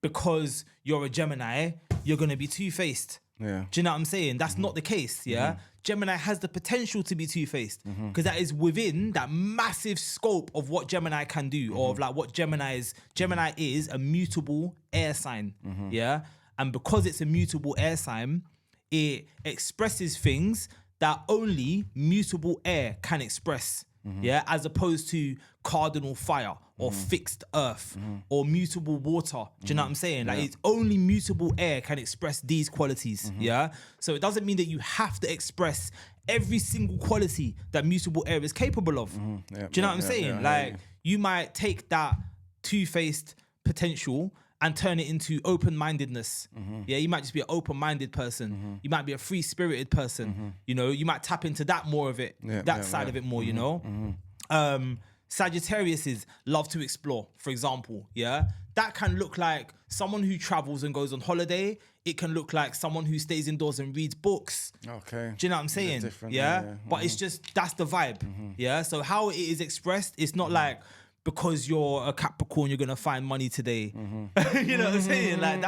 because you're a Gemini, you're going to be two-faced. Yeah. Do you know what I'm saying? That's not the case, yeah? Gemini has the potential to be two-faced because that is within that massive scope of what Gemini can do or of like what Gemini is. Gemini is a mutable air sign, yeah? And because it's a mutable air sign, it expresses things that only mutable air can express, yeah? As opposed to cardinal fire or fixed earth or mutable water. Do you know what I'm saying? Like it's only mutable air can express these qualities, yeah? So it doesn't mean that you have to express every single quality that mutable air is capable of. Do you know what I'm saying? Like you might take that two-faced potential and turn it into open-mindedness. Yeah, you might just be an open-minded person. You might be a free-spirited person. You know, you might tap into that more of it, that side of it more, you know. Sagittariuses love to explore, for example, yeah? That can look like someone who travels and goes on holiday. It can look like someone who stays indoors and reads books. Okay. Do you know what I'm saying? Yeah? But it's just, that's the vibe, yeah? So how it is expressed, it's not like, because you're a Capricorn, you're gonna find money today. You know what I'm saying? Like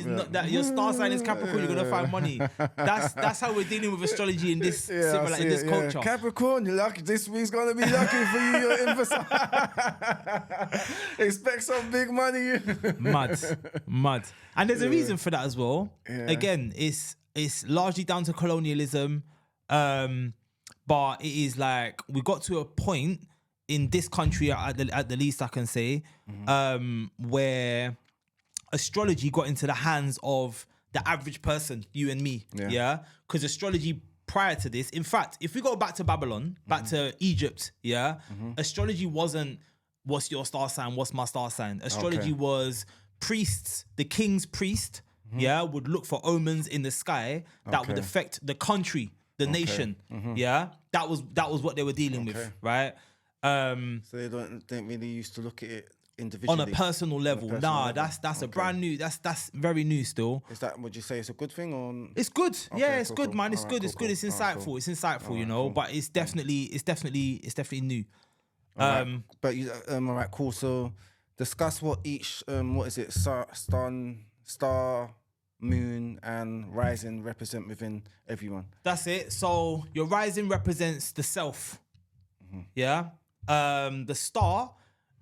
not that your star sign is Capricorn, you're gonna find money. That's how we're dealing with astrology in this similar in this culture. Capricorn, you're lucky. This week's gonna be lucky for you. You're in for some. Expect some big money. Mad. And there's a reason for that as well. Yeah. Again, it's largely down to colonialism, but it is like we got to a point in this country, at the least I can say, where astrology got into the hands of the average person, you and me, yeah? Because astrology prior to this, in fact, if we go back to Babylon, back to Egypt, yeah? Astrology wasn't, what's your star sign, what's my star sign? Astrology was priests, the king's priest, yeah, would look for omens in the sky that would affect the country, the nation, yeah? That was what they were dealing with, right? So they don't really used to look at it individually on a personal level. That's a brand new. That's very new still. Is that, would you say it's a good thing or? It's good. Yeah, it's good, man. It's good. It's good. It's insightful. It's insightful, you know. But it's definitely new. But you, all right, cool. So discuss what each what is it? Star, moon, and rising represent within everyone. That's it. So your rising represents the self. Yeah. The star,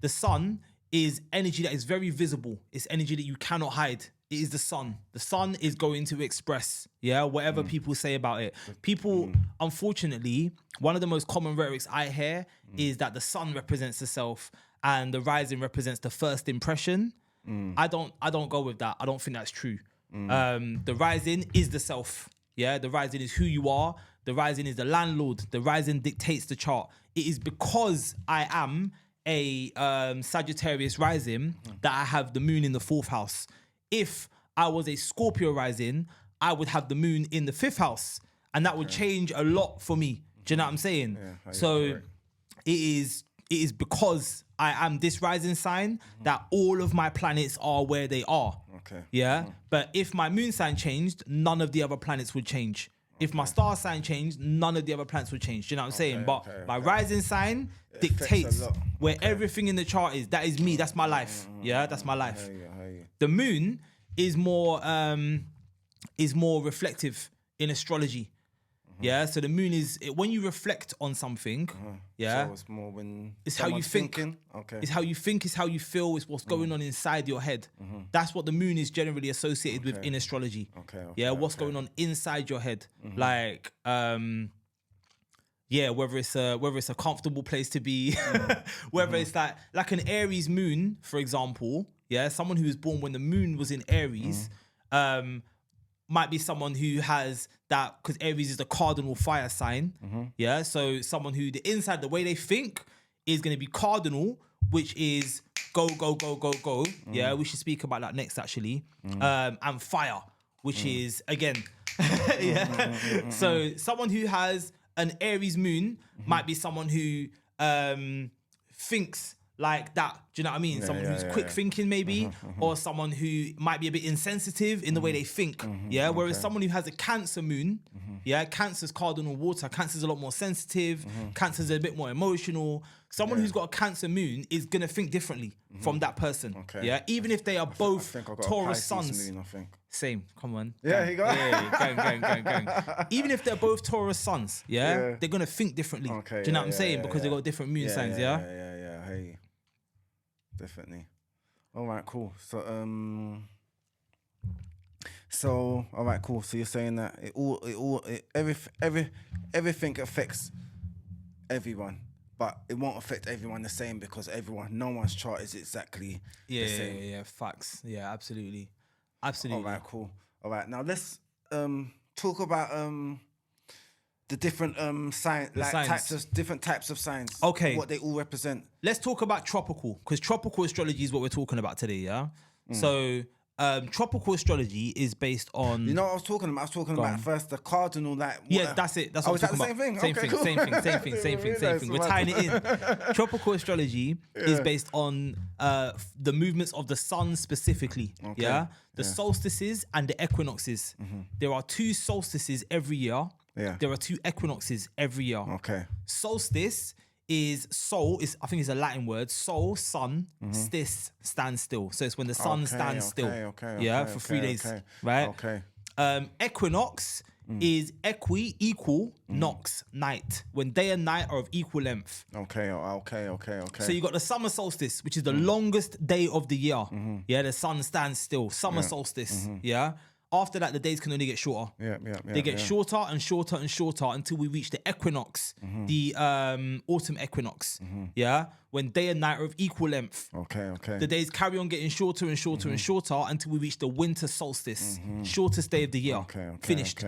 the sun, is energy that is very visible. It's energy that you cannot hide. It is the sun. The sun is going to express, yeah, whatever people say about it. People, unfortunately, one of the most common rhetorics I hear is that the sun represents the self and the rising represents the first impression. I don't go with that. I don't think that's true. The rising is the self. Yeah, the rising is who you are. The rising is the landlord. The rising dictates the chart. It is because I am a Sagittarius rising that I have the moon in the 4th house. If I was a Scorpio rising, I would have the moon in the 5th house. And that would change a lot for me. Do you know what I'm saying? Yeah, so it is because I am this rising sign that all of my planets are where they are. Okay. Yeah. But if my moon sign changed, none of the other planets would change. If my star sign changed, none of the other planets would change. Do you know what I'm saying? But my rising sign dictates where everything in the chart is. That is me. That's my life. Yeah, that's my life. The moon is more reflective in astrology. Yeah, so the moon is when you reflect on something. Yeah, so it's more when it's how you think. Thinking. Okay, it's how you think. It's how you feel. It's what's going on inside your head. That's what the moon is generally associated with in astrology. Yeah, what's going on inside your head, like yeah, whether it's a comfortable place to be, whether it's like an Aries moon, for example. Yeah, someone who was born when the moon was in Aries. Might be someone who has that, because Aries is the cardinal fire sign. Yeah, so someone who the inside, the way they think is going to be cardinal, which is go. Yeah, we should speak about that next actually. And fire, which is again, yeah. So someone who has an Aries moon might be someone who thinks like that. Do you know what I mean? Someone who's quick thinking maybe, or someone who might be a bit insensitive in the way they think. Yeah. Whereas someone who has a Cancer moon, yeah, Cancer's cardinal water. Cancer's a lot more sensitive. Cancer's a bit more emotional. Someone who's got a Cancer moon is gonna think differently from that person. Yeah. Even if they are both Taurus suns. Moon, I think. Same. Come on. Yeah, he got. Gang. Even if they're both Taurus suns, they're gonna think differently. Do you know what I'm saying? Because they got different moon signs. Yeah. Hey. Definitely. All right, cool. So all right, cool. So you're saying that everything affects everyone, but it won't affect everyone the same because no one's chart is exactly the same. Yeah, facts. Yeah, absolutely. All right, cool. All right, now let's talk about the different signs, different types of signs. Okay. What they all represent. Let's talk about tropical, because tropical astrology is what we're talking about today, yeah? So tropical astrology is based on. You know what I was talking about? I was talking about first the cardinal, like. Yeah, that's it. That's what is I'm that talking the same about. thing? Same Okay, thing, cool. same thing. We're tying it in. Tropical astrology is based on the movements of the sun specifically. Okay. Yeah, the solstices and the equinoxes. There are 2 solstices every year. Yeah. There are 2 equinoxes every year. Okay. Solstice is sol, I think it's a Latin word. Sol, sun, stis, stand still. So it's when the sun stands still. For 3 days. Right? Okay. Equinox is equal, nox, night. When day and night are of equal length. Okay. So you got the summer solstice, which is the longest day of the year. Yeah, the sun stands still. Summer solstice. Yeah. After that, the days can only get shorter. They get shorter and shorter and shorter until we reach the equinox, the autumn equinox. Yeah, when day and night are of equal length. Okay. The days carry on getting shorter and shorter and shorter until we reach the winter solstice, shortest day of the year. Finished.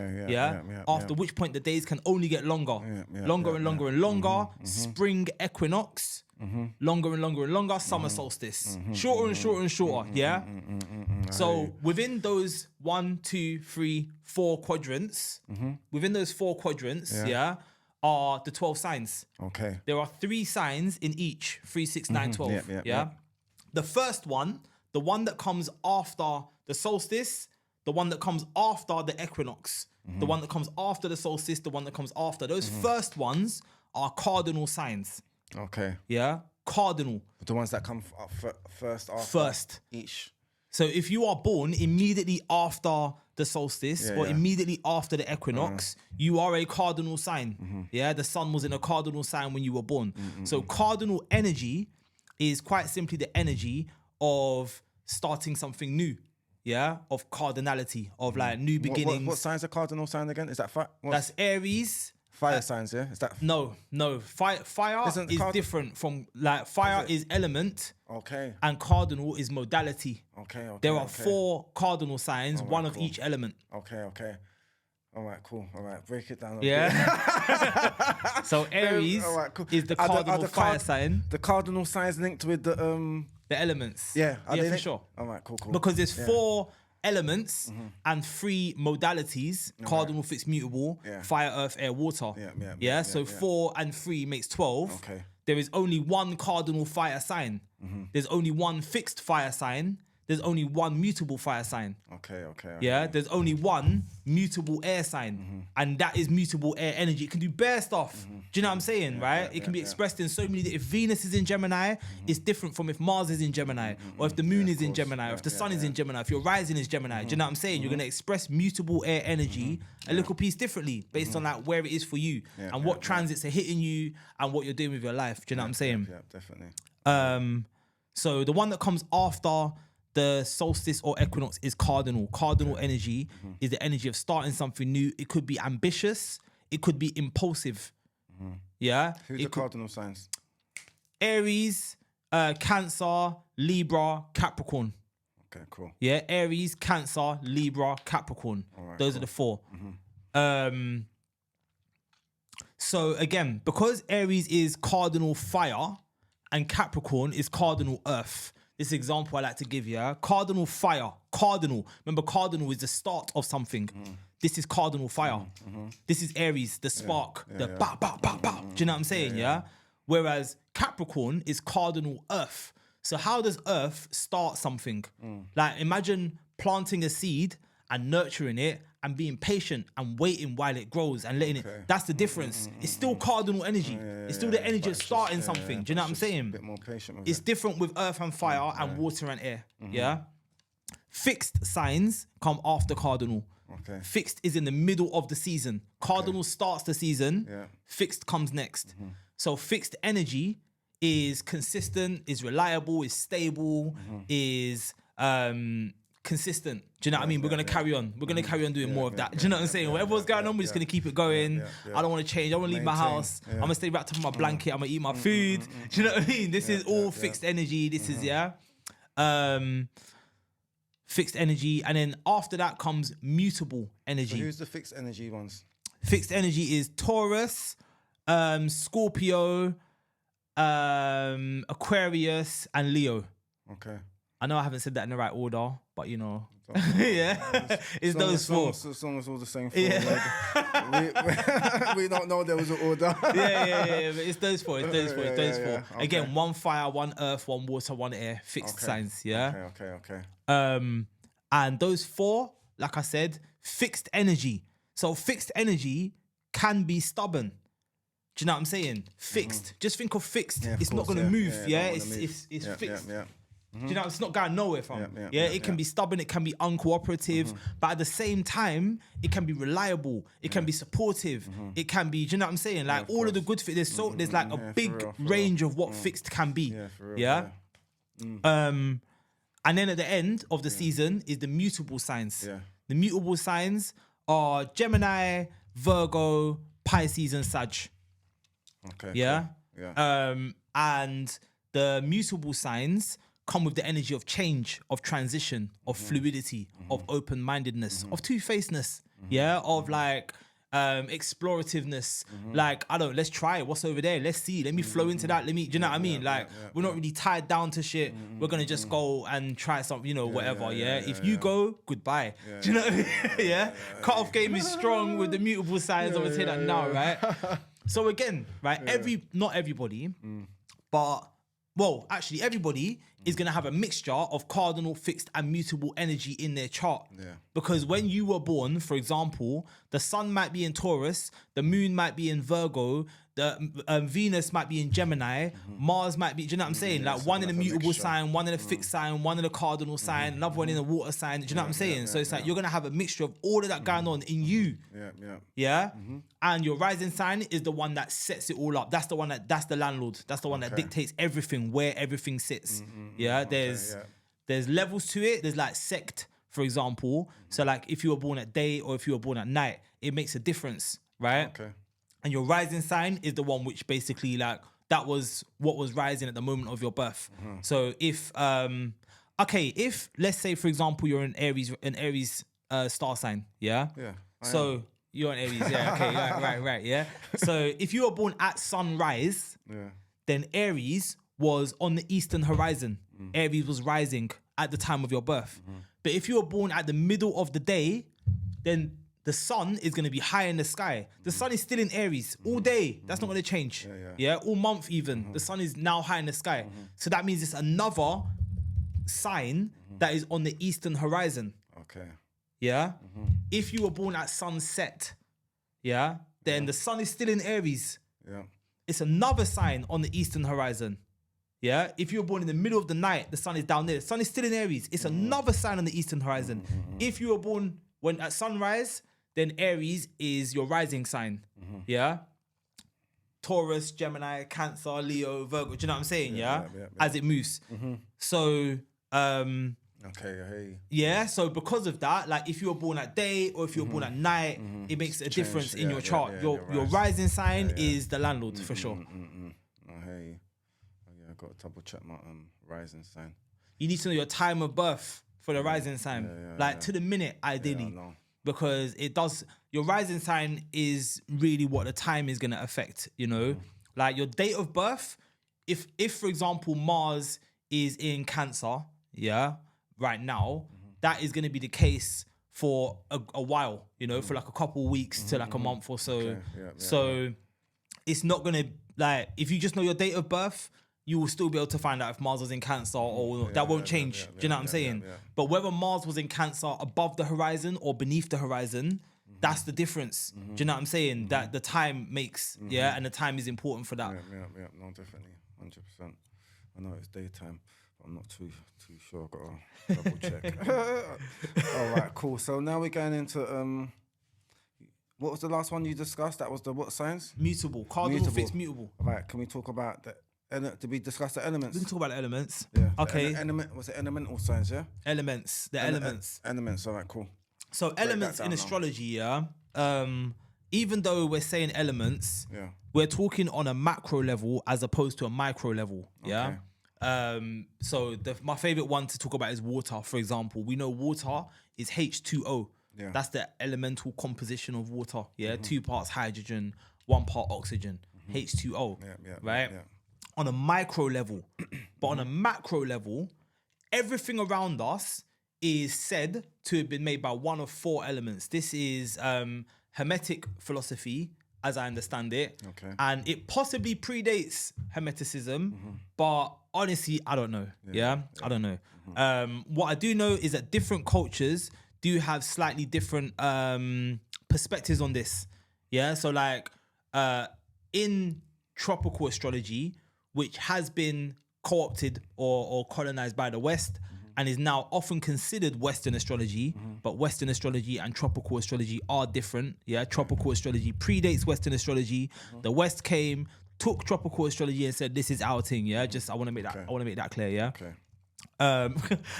After which point the days can only get longer, longer and longer and longer. Spring equinox. Longer and longer and longer, summer solstice. Shorter and shorter and shorter, yeah? So within those 1, 2, 3, 4 quadrants, within those 4 quadrants, are the 12 signs. Okay. There are 3 signs in each, 3, 6, 9, 12, yeah? The first one, the one that comes after the solstice, the one that comes after the equinox, the one that comes after the solstice, the one that comes after. Those first ones are cardinal signs. Okay. Yeah, cardinal. The ones that come first after First. each. So if you are born immediately after the solstice or immediately after the equinox, you are a cardinal sign. Yeah, the sun was in a cardinal sign when you were born. So cardinal energy is quite simply the energy of starting something new. Yeah, of cardinality, of like new beginnings. What sign's a cardinal sign again? Is that That's Aries. fire signs? Yeah, is that No. Fire is different from like fire is element. Okay. And cardinal is modality. Okay. There are 4 cardinal signs, one of each element. Okay. All right, cool. All right, break it down. Yeah. So Aries is the cardinal fire sign. The cardinal signs linked with the elements. Yeah, for sure. All right, cool. Because there's 4 elements and 3 modalities: cardinal, fixed, mutable, fire, earth, air, water. Yeah. So 4 and 3 makes 12. Okay. There is only 1 cardinal fire sign. There's only 1 fixed fire sign. There's only 1 mutable fire sign. Okay. Yeah, there's only 1 mutable air sign, and that is mutable air energy. It can do bare stuff. Do you know what I'm saying, right? It can be expressed in so many. If Venus is in Gemini, it's different from if Mars is in Gemini, or if the Moon is in Gemini, or if the Sun is in Gemini, if your rising is Gemini. Do you know what I'm saying? You're gonna express mutable air energy a little piece differently based on like where it is for you and what transits are hitting you and what you're doing with your life. Do you know what I'm saying? Yeah, definitely. So the one that comes after the solstice or equinox is cardinal. Cardinal energy is the energy of starting something new. It could be ambitious. It could be impulsive. Yeah. Who's the cardinal signs? Aries, Cancer, Libra, Capricorn. Okay, cool. Yeah, Aries, Cancer, Libra, Capricorn. Right, those are the 4. So again, because Aries is cardinal fire and Capricorn is cardinal earth. This example I like to give you, cardinal fire, cardinal. Remember, cardinal is the start of something. This is cardinal fire. This is Aries, the spark, the ba, ba, ba, ba. Do you know what I'm saying, yeah? Whereas Capricorn is cardinal earth. So how does earth start something? Like imagine planting a seed and nurturing it and being patient and waiting while it grows and letting it. That's the difference. It's still cardinal energy. It's still the energy of starting something. Do you know what I'm saying? A bit more patient with it's different with earth and fire and water and air. Yeah. Fixed signs come after cardinal. Okay. Fixed is in the middle of the season. Cardinal starts the season. Fixed comes next. So fixed energy is consistent, is reliable, is stable, is consistent. Do you know what I mean? We're going to carry on. We're going to carry on doing more of that. Do you know what I'm saying? Whatever's going on, we're just going to keep it going. I don't want to change. I want to leave my house. I'm going to stay wrapped up in my blanket. I'm going to eat my food. Do you know what I mean? This is all fixed energy. This is, fixed energy. And then after that comes mutable energy. So who's the fixed energy ones? Fixed energy is Taurus, Scorpio, Aquarius, and Leo. Okay. I know I haven't said that in the right order, but you know, yeah, it's those four. As long as all the same four. Yeah. We don't know there was an order. yeah. But it's those four. It's those four. It's those four. Okay. Again, 1 fire, 1 earth, 1 water, 1 air. Fixed signs. Yeah. Okay. And those 4, like I said, fixed energy. So fixed energy can be stubborn. Do you know what I'm saying? Fixed. Just think of fixed. Yeah, it's not going to move. It's Yeah, fixed. Yeah. Do you know, it's not going nowhere from. It can Yeah. be stubborn, it can be uncooperative, but at the same time, it can be reliable, it can be supportive, it can be, do you know what I'm saying? Like all of the good fit, there's like a big range of what fixed can be. Yeah, for real. Yeah. And then at the end of the season is the mutable signs. Yeah. The mutable signs are Gemini, Virgo, Pisces, and Sag. Okay. Yeah. Cool. Yeah. And the mutable signs come with the energy of change, of transition, of fluidity, of open-mindedness, of two-facedness, of like explorativeness. Like, let's try it. What's over there? Let's see. Let me flow into that. Do you know what I mean? Like, we're not really tied down to shit. We're gonna just go and try something, whatever. If you go, goodbye. Do you know what I mean? Cut-off game is strong with the mutable signs. I would say that now, right? So again, right? Not everybody, but actually everybody is going to have a mixture of cardinal, fixed and mutable energy in their chart. Yeah. Because when you were born, for example, the sun might be in Taurus, the moon might be in Virgo, the Venus might be in Gemini, Mars might be, do you know what I'm saying? Like one in the mutable mixture. sign, one in the fixed sign, one in the cardinal sign, another one in the water sign, do you know what I'm saying? So it's like you're going to have a mixture of all of that going on in you. Yeah? And your rising sign is the one that sets it all up. That's the one that's the landlord. That's the one that dictates everything, where everything sits. Yeah? There's levels to it. There's like sect, for example. So like if you were born at day or if you were born at night, it makes a difference, right? Okay. And your rising sign is the one which basically like that was what was rising at the moment of your birth. So if if let's say for example you're an Aries star sign, yeah? Yeah. So you're an Aries, yeah, okay, right, yeah. So if you were born at sunrise, then Aries was on the eastern horizon. Aries was rising at the time of your birth. But if you were born at the middle of the day, then the sun is going to be high in the sky. The sun is still in Aries all day. That's not going to change. Yeah, all month even. The sun is now high in the sky. So that means it's another sign that is on the eastern horizon. Okay. Yeah. If you were born at sunset, then the sun is still in Aries. Yeah. It's another sign on the eastern horizon. Yeah. If you were born in the middle of the night, the sun is down there. The sun is still in Aries. It's another sign on the eastern horizon. If you were born at sunrise, then Aries is your rising sign. Yeah. Taurus, Gemini, Cancer, Leo, Virgo. Do you know what I'm saying? Yeah. As it moves. So, okay. yeah. So because of that, like if you were born at day or if you were born at night, it makes a difference in your chart. Your rising sign is the landlord for sure. I hear you. I got to double check my rising sign. You need to know your time of birth for the rising sign, to the minute, ideally. Because it does, your rising sign is really what the time is going to affect, Like your date of birth, if for example, Mars is in Cancer, right now, that is going to be the case for a while, for like a couple weeks to like a month or so. So it's not going to, like, if you just know your date of birth, you will still be able to find out if Mars was in Cancer or that won't change. Do you know what I'm saying? But whether Mars was in Cancer above the horizon or beneath the horizon, that's the difference. Do you know what I'm saying? That the time makes, and the time is important for that. Yeah. No, definitely. 100%. I know it's daytime, but I'm not too sure. I've got to double check. All right, cool. So now we're going into, what was the last one you discussed? That was the what signs? Mutable. Cardinal, fixed, mutable. All right, can we talk about the... Did we discuss the elements? We can talk about the elements. Yeah. Okay. Was it elemental signs, yeah? Elements. Elements. Elements, all right, cool. So elements in astrology, even though we're saying elements, we're talking on a macro level as opposed to a micro level, yeah? So my favorite one to talk about is water, for example. We know water is H2O. Yeah. That's the elemental composition of water, 2 parts hydrogen, 1 part oxygen, H2O, right? On a micro level. But on a macro level, everything around us is said to have been made by one of 4 elements. This is Hermetic philosophy, as I understand it. Okay. And it possibly predates Hermeticism, but honestly, I don't know. Yeah. I don't know. What I do know is that different cultures do have slightly different perspectives on this. Yeah. So like in tropical astrology, which has been co-opted or colonized by the West and is now often considered Western astrology, but Western astrology and tropical astrology are different. Yeah, tropical astrology predates Western astrology. The West came, took tropical astrology and said, "This is our thing." Yeah, just I want to make that. I want to make that clear. Yeah. Okay.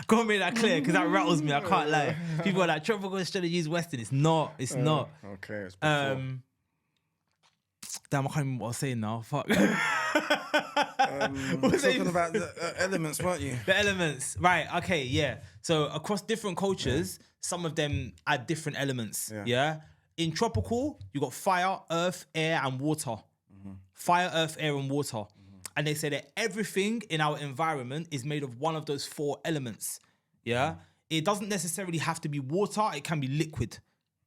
Gotta make that clear because that rattles me. I can't lie. People are like tropical astrology is Western. It's not. It's not. Okay. It's before. Damn, I can't remember what I was saying now. Fuck. Talking about the elements, weren't you? The elements, right? Okay, yeah. So across different cultures, some of them add different elements. Yeah. In tropical, you got fire, earth, air, and water. Fire, earth, air, and water. And they say that everything in our environment is made of one of those 4 elements. Yeah. It doesn't necessarily have to be water. It can be liquid.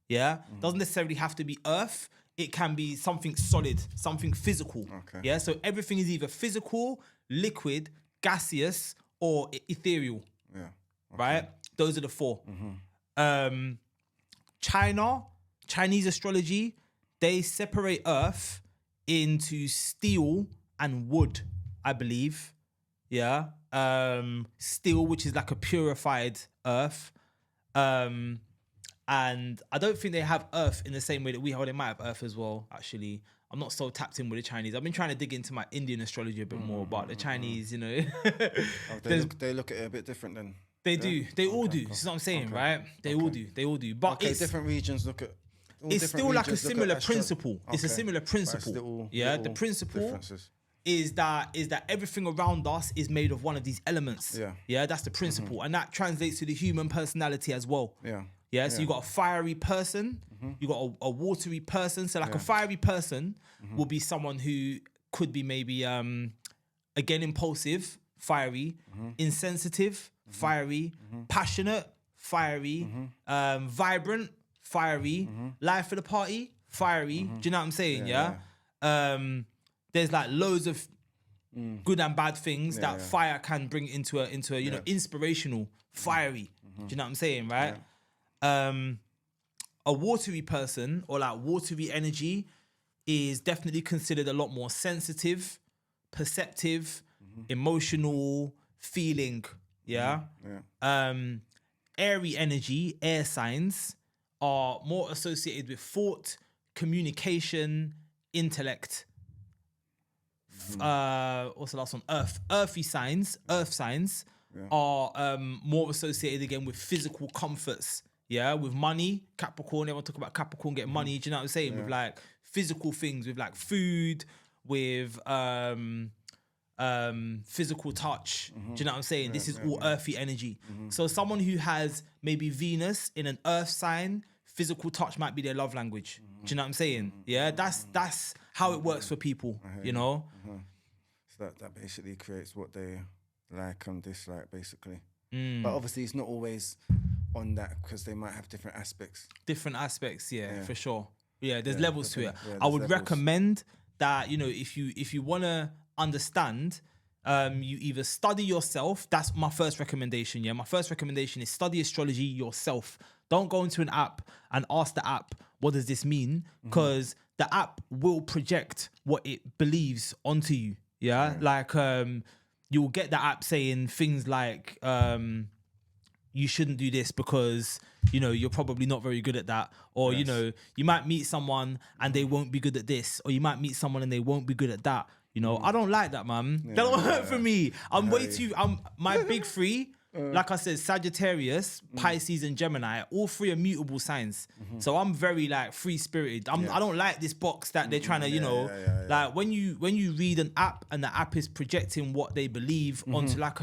Yeah. Doesn't necessarily have to be earth. It can be something solid, something physical. Okay. Yeah. So everything is either physical, liquid, gaseous, or ethereal. Yeah. Okay. Right. Those are the 4. Chinese astrology, they separate earth into steel and wood, I believe. Yeah. Steel, which is like a purified earth. And I don't think they have earth in the same way that we have. They might have earth as well, actually. I'm not so tapped in with the Chinese. I've been trying to dig into my Indian astrology a bit more, but the Chinese, you know. They look at it a bit different then. They do. They all do. This is what I'm saying, right? They all do. They all do. But it's different regions look at. It's still like a similar principle. It's a similar principle. Yeah, the principle is that everything around us is made of one of these elements. Yeah, that's the principle, and that translates to the human personality as well. Yeah, so you got a fiery person, you got a watery person. So like a fiery person will be someone who could be maybe again impulsive, fiery, insensitive, fiery, passionate, fiery, vibrant, fiery, life of the party, fiery. Do you know what I'm saying? Yeah. There's like loads of good and bad things that fire can bring into a you know, inspirational, fiery. Do you know what I'm saying, right? A watery person or like watery energy is definitely considered a lot more sensitive, perceptive, emotional, feeling. Yeah. Airy energy, air signs are more associated with thought, communication, intellect. What's the last one? Earthy signs, earth signs are more associated again with physical comforts. Yeah, with money, Capricorn. Everyone talk about Capricorn getting money. Do you know what I'm saying? With like physical things, with like food, with physical touch. Do you know what I'm saying? This is all earthy energy. So someone who has maybe Venus in an earth sign, physical touch might be their love language. Do you know what I'm saying? Yeah, that's how it works for people. You know. So that basically creates what they like and dislike, basically. But obviously, it's not always on that because they might have different aspects. Different aspects, for sure. Yeah, there's levels to it. I would recommend that, you know, if you want to understand, you either study yourself. That's my first recommendation. Yeah, my first recommendation is study astrology yourself. Don't go into an app and ask the app, what does this mean? Because the app will project what it believes onto you. Yeah, like you'll get the app saying things like you shouldn't do this because, you know, you're probably not very good at that. Or, you know, you might meet someone and they won't be good at this. Or you might meet someone and they won't be good at that. You know, I don't like that, man. That don't work for me. My big 3, like I said, Sagittarius, Pisces and Gemini, all 3 are mutable signs. So I'm very like free-spirited. I don't like this box that they're trying to, you know, like when you read an app and the app is projecting what they believe onto like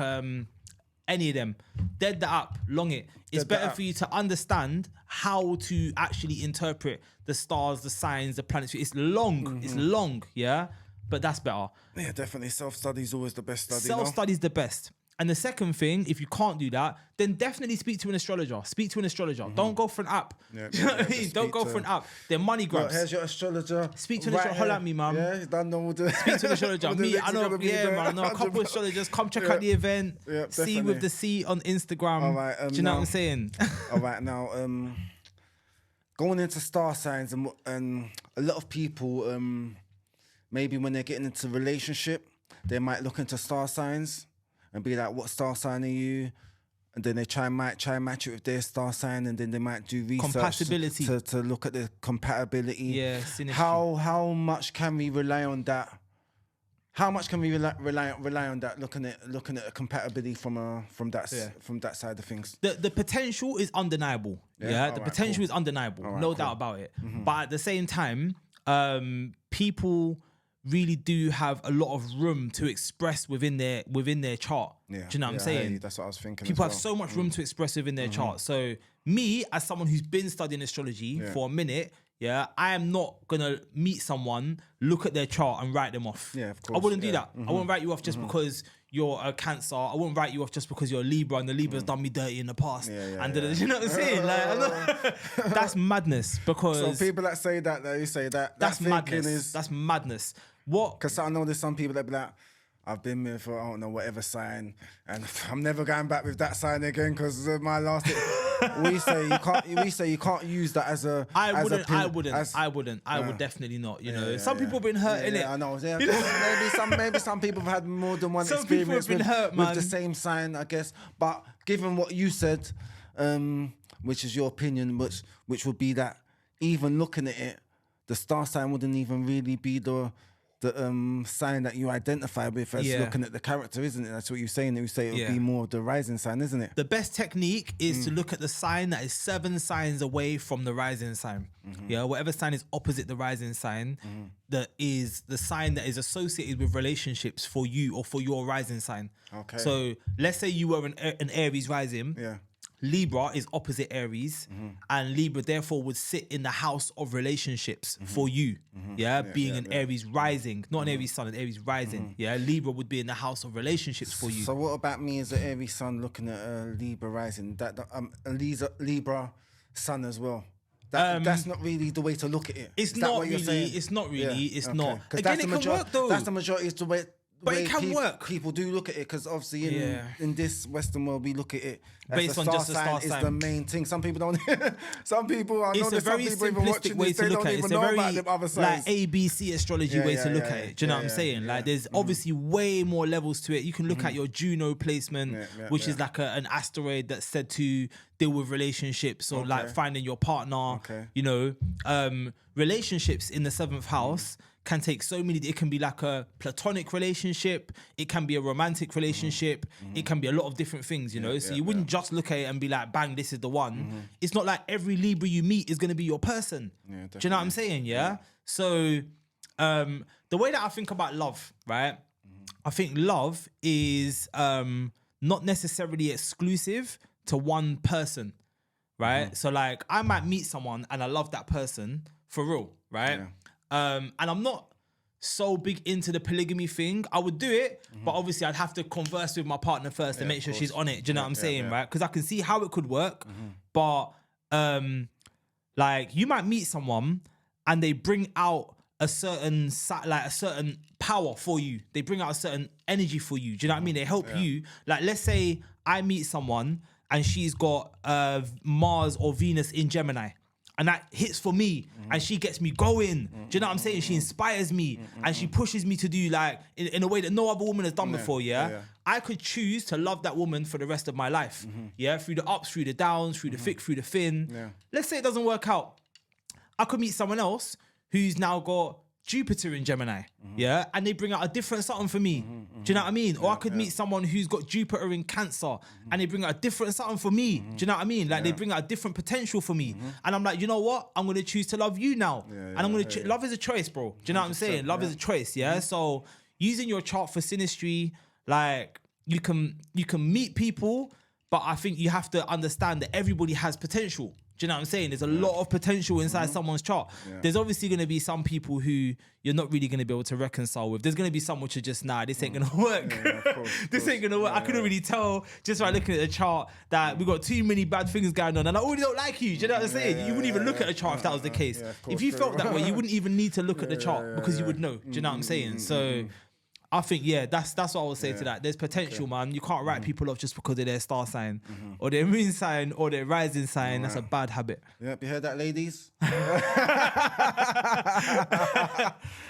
any of them, dead the app, long it. It's better for you to understand how to actually interpret the stars, the signs, the planets. It's long. It's long, yeah? But that's better. Yeah, definitely. Self-study is always the best study. Self-study is the best. And the second thing, if you can't do that, then definitely speak to an astrologer. Don't go for an app. Yeah, Do you know what I yeah, mean? Don't go for an app. They're money Look, grabs. here's your astrologer. Speak to an right astrologer. Holla at me, man. Yeah, done know the Speak to an astrologer. all the Me, links I are know, gonna be yeah, there. man. I know a couple of astrologers. Come check out the event. Yeah, See definitely. with the C on Instagram. All right, Do you know now- what I'm saying? All right, now going into star signs and a lot of people maybe when they're getting into a relationship, they might look into star signs and be like, "What star sign are you?" And then they might try and match it with their star sign, and then they might do research Compatibility. to look at the compatibility. Yeah, synastry. How much can we rely on that? How much can we rely on that? Looking at a compatibility from that side of things. The potential is undeniable. Yeah, the Alright, potential cool. is undeniable. Alright, No cool. doubt about it. But at the same time, people really do have a lot of room to express within their chart. Yeah, Do you know what I'm I hear saying? you. That's what I was thinking. People as have well. so much room to express within their chart. So me, as someone who's been studying astrology for a minute, yeah, I am not gonna meet someone, look at their chart and write them off. Yeah, of I course, wouldn't do yeah. that. I wouldn't write you off just because you're a Cancer. I wouldn't write you off just because you're a Libra and the Libra's done me dirty in the past. You know what I'm saying? Like, I'm not, that's madness because So people that say that, they say that that's thinking madness. is That's madness. What? because I know there's some people that be like, I've been with I don't know whatever sign, and I'm never going back with that sign again because my last. we say you can't use that as a. I as a wouldn't. as- I would definitely not. You know, yeah, some yeah. people have been hurt in it. I know. Yeah, maybe some people have had more than one Some people experience have been with, hurt, with man. the same sign, I guess. But given what you said, which is your opinion, which would be that even looking at it, the star sign wouldn't even really be the sign that you identify with as looking at the character, isn't it? That's what you're saying. You say it would be more the rising sign, isn't it? The best technique is to look at the sign that is 7 signs away from the rising sign. Yeah, whatever sign is opposite the rising sign, that is the sign that is associated with relationships for you or for your rising sign. Okay. So let's say you were an Aries rising. Yeah. Libra is opposite Aries, and Libra therefore would sit in the house of relationships for you. Being an Aries rising, not an Aries sun, an Aries rising. Yeah, Libra would be in the house of relationships for you. So what about me as an Aries sun looking at a Libra rising? That a Libra sun as well. That's not really the way to look at it. It's Is that not what you're really. saying? It's not really. Yeah, It's okay. not. 'Cause Again, it can work though. That's the majority. Is the way. But it can work. People do look at it because obviously in this Western world we look at it as Based the on star just the sign star is sign. the main thing. Some people don't. Some people I know It's a there's some very people even watching simplistic way this. to They look don't at it. even It's a know very about them other like signs. ABC astrology way to look at it. Do you know what I'm saying? yeah. Like there's obviously way more levels to it. You can look at your Juno placement, which is like an asteroid that's said to deal with relationships or like finding your partner. Okay. You know, relationships in the 7th house can take so many. It can be like a platonic relationship. It can be a romantic relationship. It can be a lot of different things, you know. So you wouldn't just look at it and be like, bang, this is the one. It's not like every Libra you meet is going to be your person. Do you know what I'm saying? Yeah. So the way that I think about love, right? I think love is not necessarily exclusive to one person, right? So like I might meet someone and I love that person for real, right? And I'm not so big into the polygamy thing. I would do it, but obviously I'd have to converse with my partner first and make sure she's on it. Do you know what I'm saying, right? Because I can see how it could work, but like you might meet someone and they bring out a certain power for you. They bring out a certain energy for you. Do you know what I mean? They help you. Like let's say I meet someone and she's got Mars or Venus in Gemini. And that hits for me and she gets me going. Do you know what I'm saying? She inspires me and she pushes me to do like in a way that no other woman has done before, I could choose to love that woman for the rest of my life. Through the ups, through the downs, through the thick, through the thin. Let's say it doesn't work out. I could meet someone else who's now got Jupiter in Gemini, and they bring out a different something for me. Do you know what I mean? Or I could meet someone who's got Jupiter in Cancer, and they bring out a different something for me. Do you know what I mean? Like they bring out a different potential for me, and I'm like, you know what? I'm gonna choose to love you now, and I'm gonna love is a choice, bro. Do you know what I'm saying? Love is a choice, So using your chart for synastry, like you can meet people, but I think you have to understand that everybody has potential. Do you know what I'm saying? There's a lot of potential inside someone's chart. There's obviously going to be some people who you're not really going to be able to reconcile with. There's going to be some which are just, nah, this ain't going to work. This ain't going to work. I couldn't really tell just by looking at the chart that we got too many bad things going on and I already don't like you. Do you know what I'm saying? You wouldn't even look at the chart if that was the case. If you felt that way, you wouldn't even need to look at the chart because you would know. Do you know what I'm saying? So I think, that's what I would say to that. There's potential, man. You can't write people off just because of their star sign or their moon sign or their rising sign. That's a bad habit. Yep, you heard that, ladies?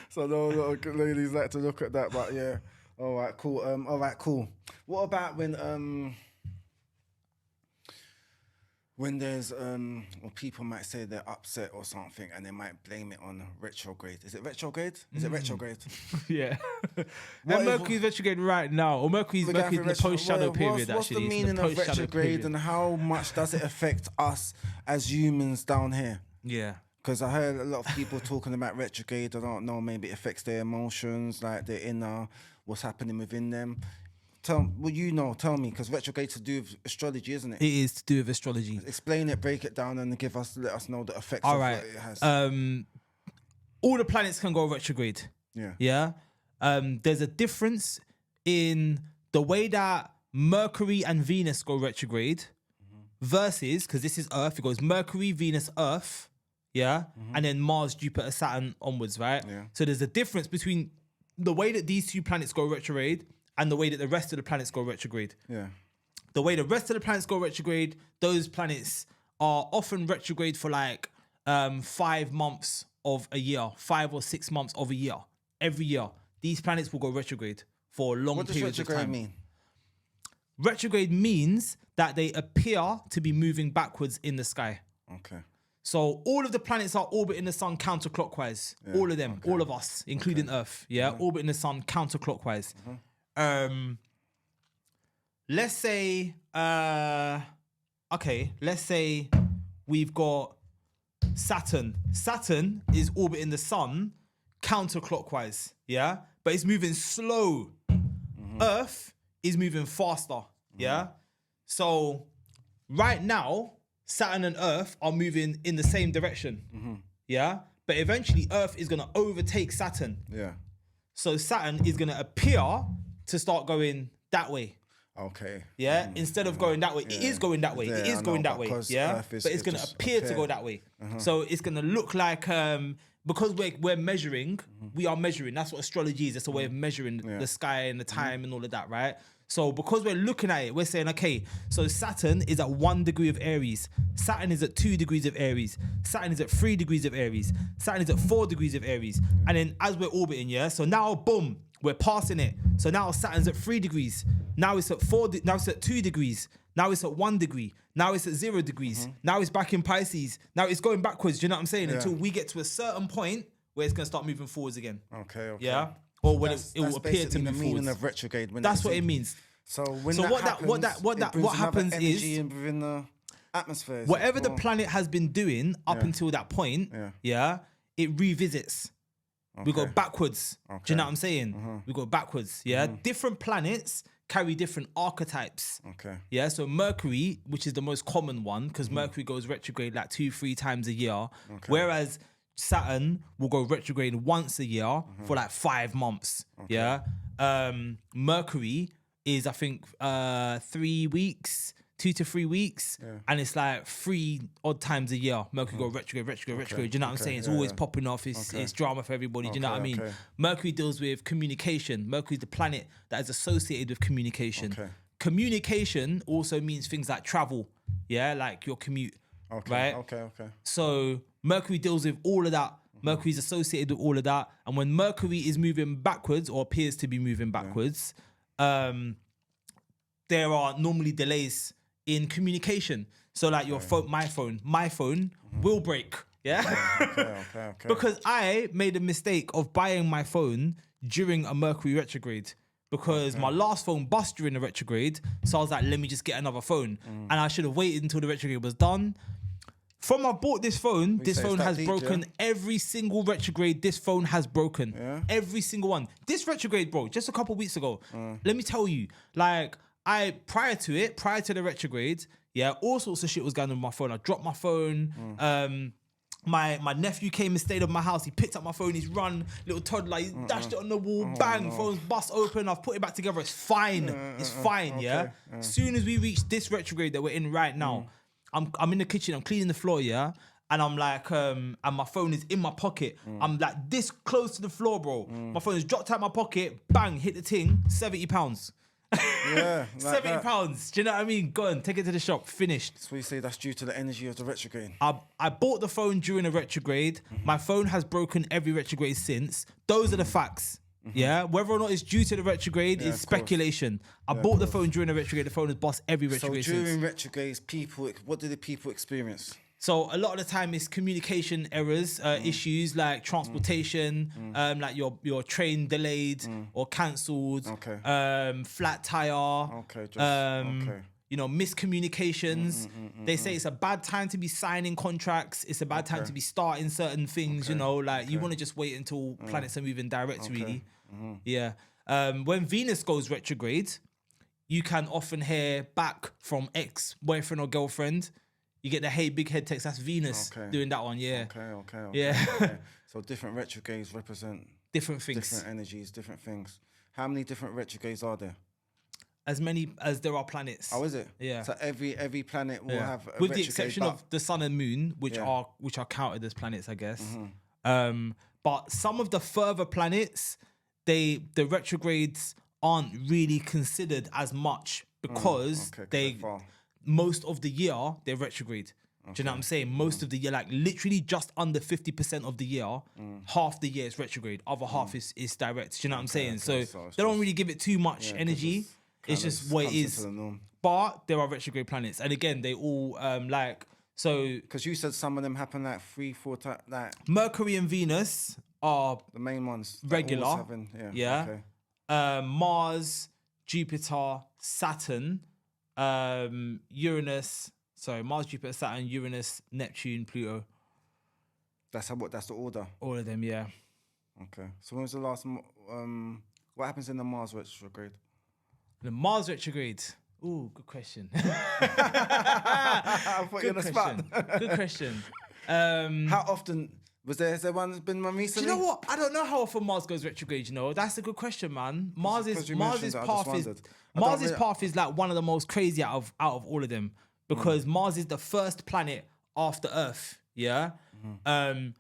So no, ladies like to look at that, but yeah. All right, cool. What about when there's well, people might say they're upset or something and they might blame it on retrograde. Is it retrograde? Is it retrograde? Yeah. And Mercury's retrograde right now, or Mercury's in the post-shadow period, what's actually. What's the meaning of retrograde and how much does it affect us as humans down here? Yeah. Because I heard a lot of people talking about retrograde. I don't know, maybe it affects their emotions, like their inner, what's happening within them. Tell me, because retrograde's to do with astrology, isn't it? It is to do with astrology. Explain it, break it down, and let us know the effects All of right. what it has. All the planets can go retrograde. Yeah. Yeah. There's a difference in the way that Mercury and Venus go retrograde versus, because this is Earth, it goes Mercury, Venus, Earth, yeah, and then Mars, Jupiter, Saturn onwards, right? Yeah. So there's a difference between the way that these two planets go retrograde and the way that the rest of the planets go retrograde. Yeah. The way the rest of the planets go retrograde, those planets are often retrograde for like 5 months of a year, 5 or 6 months of a year. Every year, these planets will go retrograde for long periods of time. What does retrograde mean? Retrograde means that they appear to be moving backwards in the sky. Okay. So all of the planets are orbiting the sun counterclockwise. Yeah, all of them, all of us, including Earth. Yeah, orbiting the sun counterclockwise. Let's say, let's say we've got Saturn. Saturn is orbiting the sun counterclockwise, yeah? But it's moving slow. Earth is moving faster, yeah? So right now, Saturn and Earth are moving in the same direction, yeah? But eventually Earth is gonna overtake Saturn. Yeah. So Saturn is gonna appear to start going that way. Okay. Yeah, instead of going that way, it is going that way. Yeah, it is I going know, that way. because Yeah, Earth is- but it's it going to just appear to go that way. So it's going to look like because we're measuring, we are measuring. That's what astrology is. It's a way of measuring the sky and the time and all of that, right? So because we're looking at it, we're saying, okay, so Saturn is at 1 degree of Aries. Saturn is at 2 degrees of Aries. Saturn is at 3 degrees of Aries. Saturn is at 4 degrees of Aries. And then as we're orbiting, yeah, so now, boom, we're passing it. So now Saturn's at 3 degrees. Now it's at now it's at 2 degrees. Now it's at 1 degree. Now it's at 0 degrees. Now it's back in Pisces. Now it's going backwards. Do you know what I'm saying? Until we get to a certain point where it's going to start moving forwards again. Okay. Yeah? Or when it will appear to basically move the meaning forwards. of retrograde. When That's what it means. So when So that what happens, what happens is within the atmosphere. whatever the planet has been doing up until that point, Yeah. it revisits. We go backwards. Do you know what I'm saying? We go backwards. Yeah. Different planets carry different archetypes. Okay. Yeah. So Mercury, which is the most common one, because Mercury goes retrograde like 2-3 times a year, whereas Saturn will go retrograde once a year for like 5 months. Yeah. Mercury is, I think, 3 weeks. 2 to 3 weeks, and it's like 3 odd times a year. Mercury go retrograde. Do you know what I'm saying? It's always popping off. It's drama for everybody. Do you know what I mean? Mercury deals with communication. Mercury is the planet that is associated with communication. Communication also means things like travel. Yeah, like your commute. Right? Okay. So Mercury deals with all of that. Mercury is associated with all of that. And when Mercury is moving backwards or appears to be moving backwards, there are normally delays in communication. So like your phone, my phone will break. Yeah. Okay. Because I made a mistake of buying my phone during a Mercury retrograde because my last phone bust during the retrograde. So I was like, let me just get another phone. And I should have waited until the retrograde was done. From I bought this phone, has broken every single retrograde this phone has broken. Yeah. Every single one. This retrograde, bro, just a couple weeks ago, let me tell you, like, prior to the retrograde, yeah, all sorts of shit was going on with my phone. I dropped my phone. My nephew came and stayed at my house. He picked up my phone. He's run, little toddler. He dashed it on the wall. Bang, phone's bust open. I've put it back together. It's fine. It's fine. Yeah. As soon as we reach this retrograde that we're in right now, I'm in the kitchen. I'm cleaning the floor. Yeah. And I'm like, and my phone is in my pocket. I'm like this close to the floor, bro. My phone is dropped out my pocket. Bang, hit the ting. £70. Yeah, like £70. Do you know what I mean? Go on, take it to the shop. Finished. So you say that's due to the energy of the retrograde. I bought the phone during a retrograde. My phone has broken every retrograde since. Those are the facts. Yeah, whether or not it's due to the retrograde is speculation. I bought the phone during a retrograde. The phone has bust every retrograde So during since. retrogrades, what do the people experience? So a lot of the time it's communication errors, issues like transportation, like your train delayed or cancelled, flat tire, you know, miscommunications. They say it's a bad time to be signing contracts. It's a bad time to be starting certain things, you know, like you want to just wait until planets are moving direct, really. Yeah. When Venus goes retrograde, you can often hear back from ex-boyfriend or girlfriend. You get the hey big head text. That's Venus doing that one. Yeah. Okay. Yeah. So different retrogrades represent different things, different energies, different things. How many different retrogrades are there? As many as there are planets. Oh, is it? Yeah. So every planet will have a with the retrograde, exception of the sun and moon, which are counted as planets, I guess. But some of the further planets, the retrogrades aren't really considered as much because most of the year they're retrograde. Do you know what I'm saying? Most of the year, like literally just under 50% of the year, half the year is retrograde. Other half is direct. Do you know what I'm saying? So they don't really give it too much energy. It's just what it is. But there are retrograde planets, and again, they all because you said some of them happen like 3-4 times. Like Mercury and Venus are the main ones. Regular. Mars, Jupiter, Saturn. Uranus, Mars, Jupiter, Saturn, Uranus, Neptune, Pluto. That's the order. All of them, yeah. Okay. So when was the last? What happens in the Mars retrograde? The Mars retrograde. Ooh, good question. I put you on the spot. Good question. How often? Has there been one recently? Do you know what? I don't know how often Mars goes retrograde, you know. That's a good question, man. Mars's path is like one of the most crazy out of all of them because Mars is the first planet after Earth, yeah?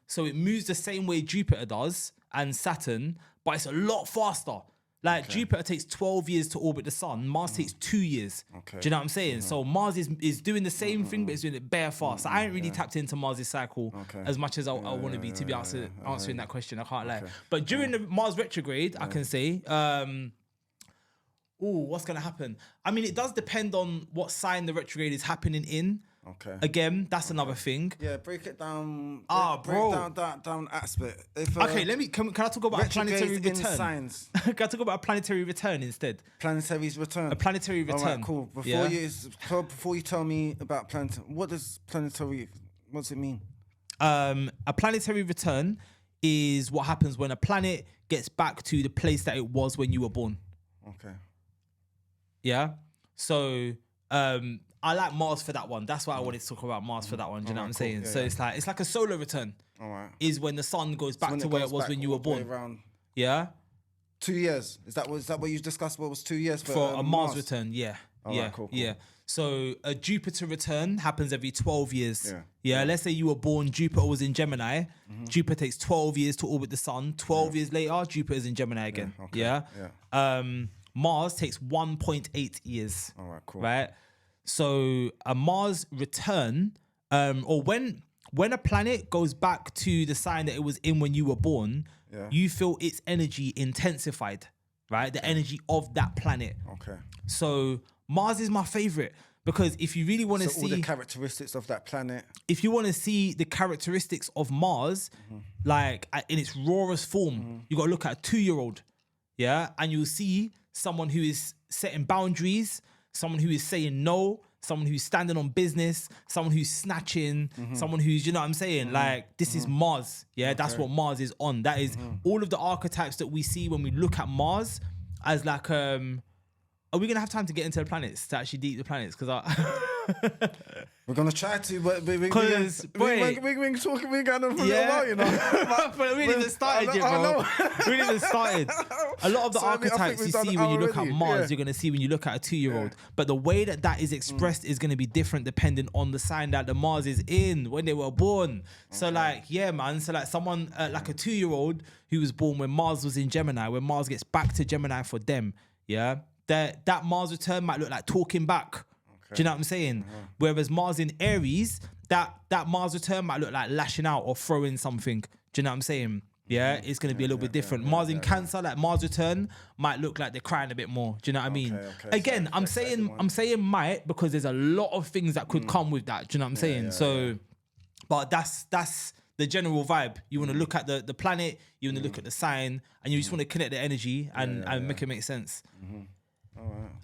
So it moves the same way Jupiter does and Saturn, but it's a lot faster. Like Jupiter takes 12 years to orbit the sun. Mars takes 2 years. Do you know what I'm saying? So Mars is doing the same thing, but it's doing it bare fast. So I ain't really tapped into Mars' cycle as much as I want to be answering that question. I can't lie. But during the Mars retrograde, I can say, what's going to happen? I mean, it does depend on what sign the retrograde is happening in. Okay. Again, that's another thing. Yeah, break it down. Bro. Break down aspect. Okay, can I talk about a planetary return? Signs. Can I talk about a planetary return instead? Planetary return. A planetary return. All right, cool. Before you tell me about planetary, what does it mean? A planetary return is what happens when a planet gets back to the place that it was when you were born. Okay. Yeah. So, I like Mars for that one. That's why I wanted to talk about Mars for that one. Do you know what I'm saying? So it's like a solar return. All right. Is when the sun goes back to where it was when you were born. Around yeah. 2 years. Is that what you discussed? What was 2 years for a Mars return? Yeah. Right, cool. Yeah. So a Jupiter return happens every 12 years. Yeah. Let's say you were born, Jupiter was in Gemini. Jupiter takes 12 years to orbit the sun. 12 years later, Jupiter's in Gemini again. Mars takes 1.8 years. All right, cool. Right? So a Mars return, or when a planet goes back to the sign that it was in when you were born, you feel its energy intensified, right? The energy of that planet. Okay. So Mars is my favorite because if you really want to see all the characteristics of that planet, if you want to see the characteristics of Mars, like in its rawest form, you got to look at a 2-year-old, and you'll see someone who is setting boundaries, someone who is saying no, someone who's standing on business, someone who's snatching, someone who's, you know what I'm saying? Like, this is Mars. Yeah, that's what Mars is on. That is all of the archetypes that we see when we look at Mars as like, are we gonna have time to get into the planets to actually deep the planets? Because we're gonna try to, but we wait. talking, we going on for a little while, you know. But we ain't even started yet, bro. We ain't even started. A lot of the archetypes you see when you look at Mars, you're gonna see when you look at a 2-year-old. But the way that is expressed is gonna be different depending on the sign that the Mars is in when they were born. So like, yeah, man. So like someone like a 2-year-old who was born when Mars was in Gemini, when Mars gets back to Gemini for them, yeah, that Mars return might look like talking back. Do you know what I'm saying? Whereas Mars in Aries, that Mars return might look like lashing out or throwing something. Do you know what I'm saying? Yeah, it's going to be a little bit different. Mars in Cancer, like Mars return, might look like they're crying a bit more. Do you know what I mean? Again, I'm saying might because there's a lot of things that could come with that. Do you know what I'm saying? But that's the general vibe. You want to look at the planet, you want to look at the sign, and you just want to connect the energy and make it make sense.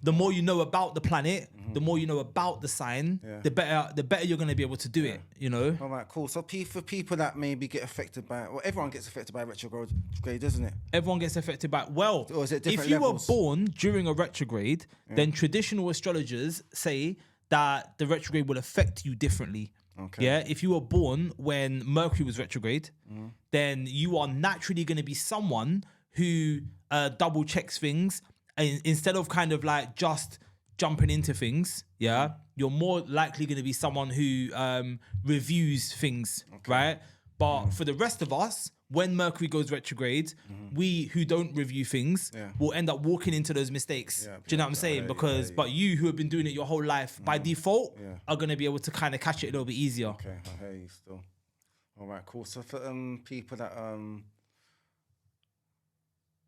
The more you know about the planet, the more you know about the sign, the better you're going to be able to do it, you know? All right, cool. So for people that maybe get affected by, well, everyone gets affected by retrograde, doesn't it? Everyone gets affected by, well, or is it different if you levels? were born during a retrograde, then traditional astrologers say that the retrograde will affect you differently. Okay. Yeah, if you were born when Mercury was retrograde, then you are naturally going to be someone who double checks things. And instead of kind of like just jumping into things, you're more likely going to be someone who reviews things, right? But for the rest of us, when Mercury goes retrograde, we who don't review things will end up walking into those mistakes. Do you know what I'm saying? But you who have been doing it your whole life, by default, are going to be able to kind of catch it a little bit easier. Okay, I hear you still. All right, cool. So for people that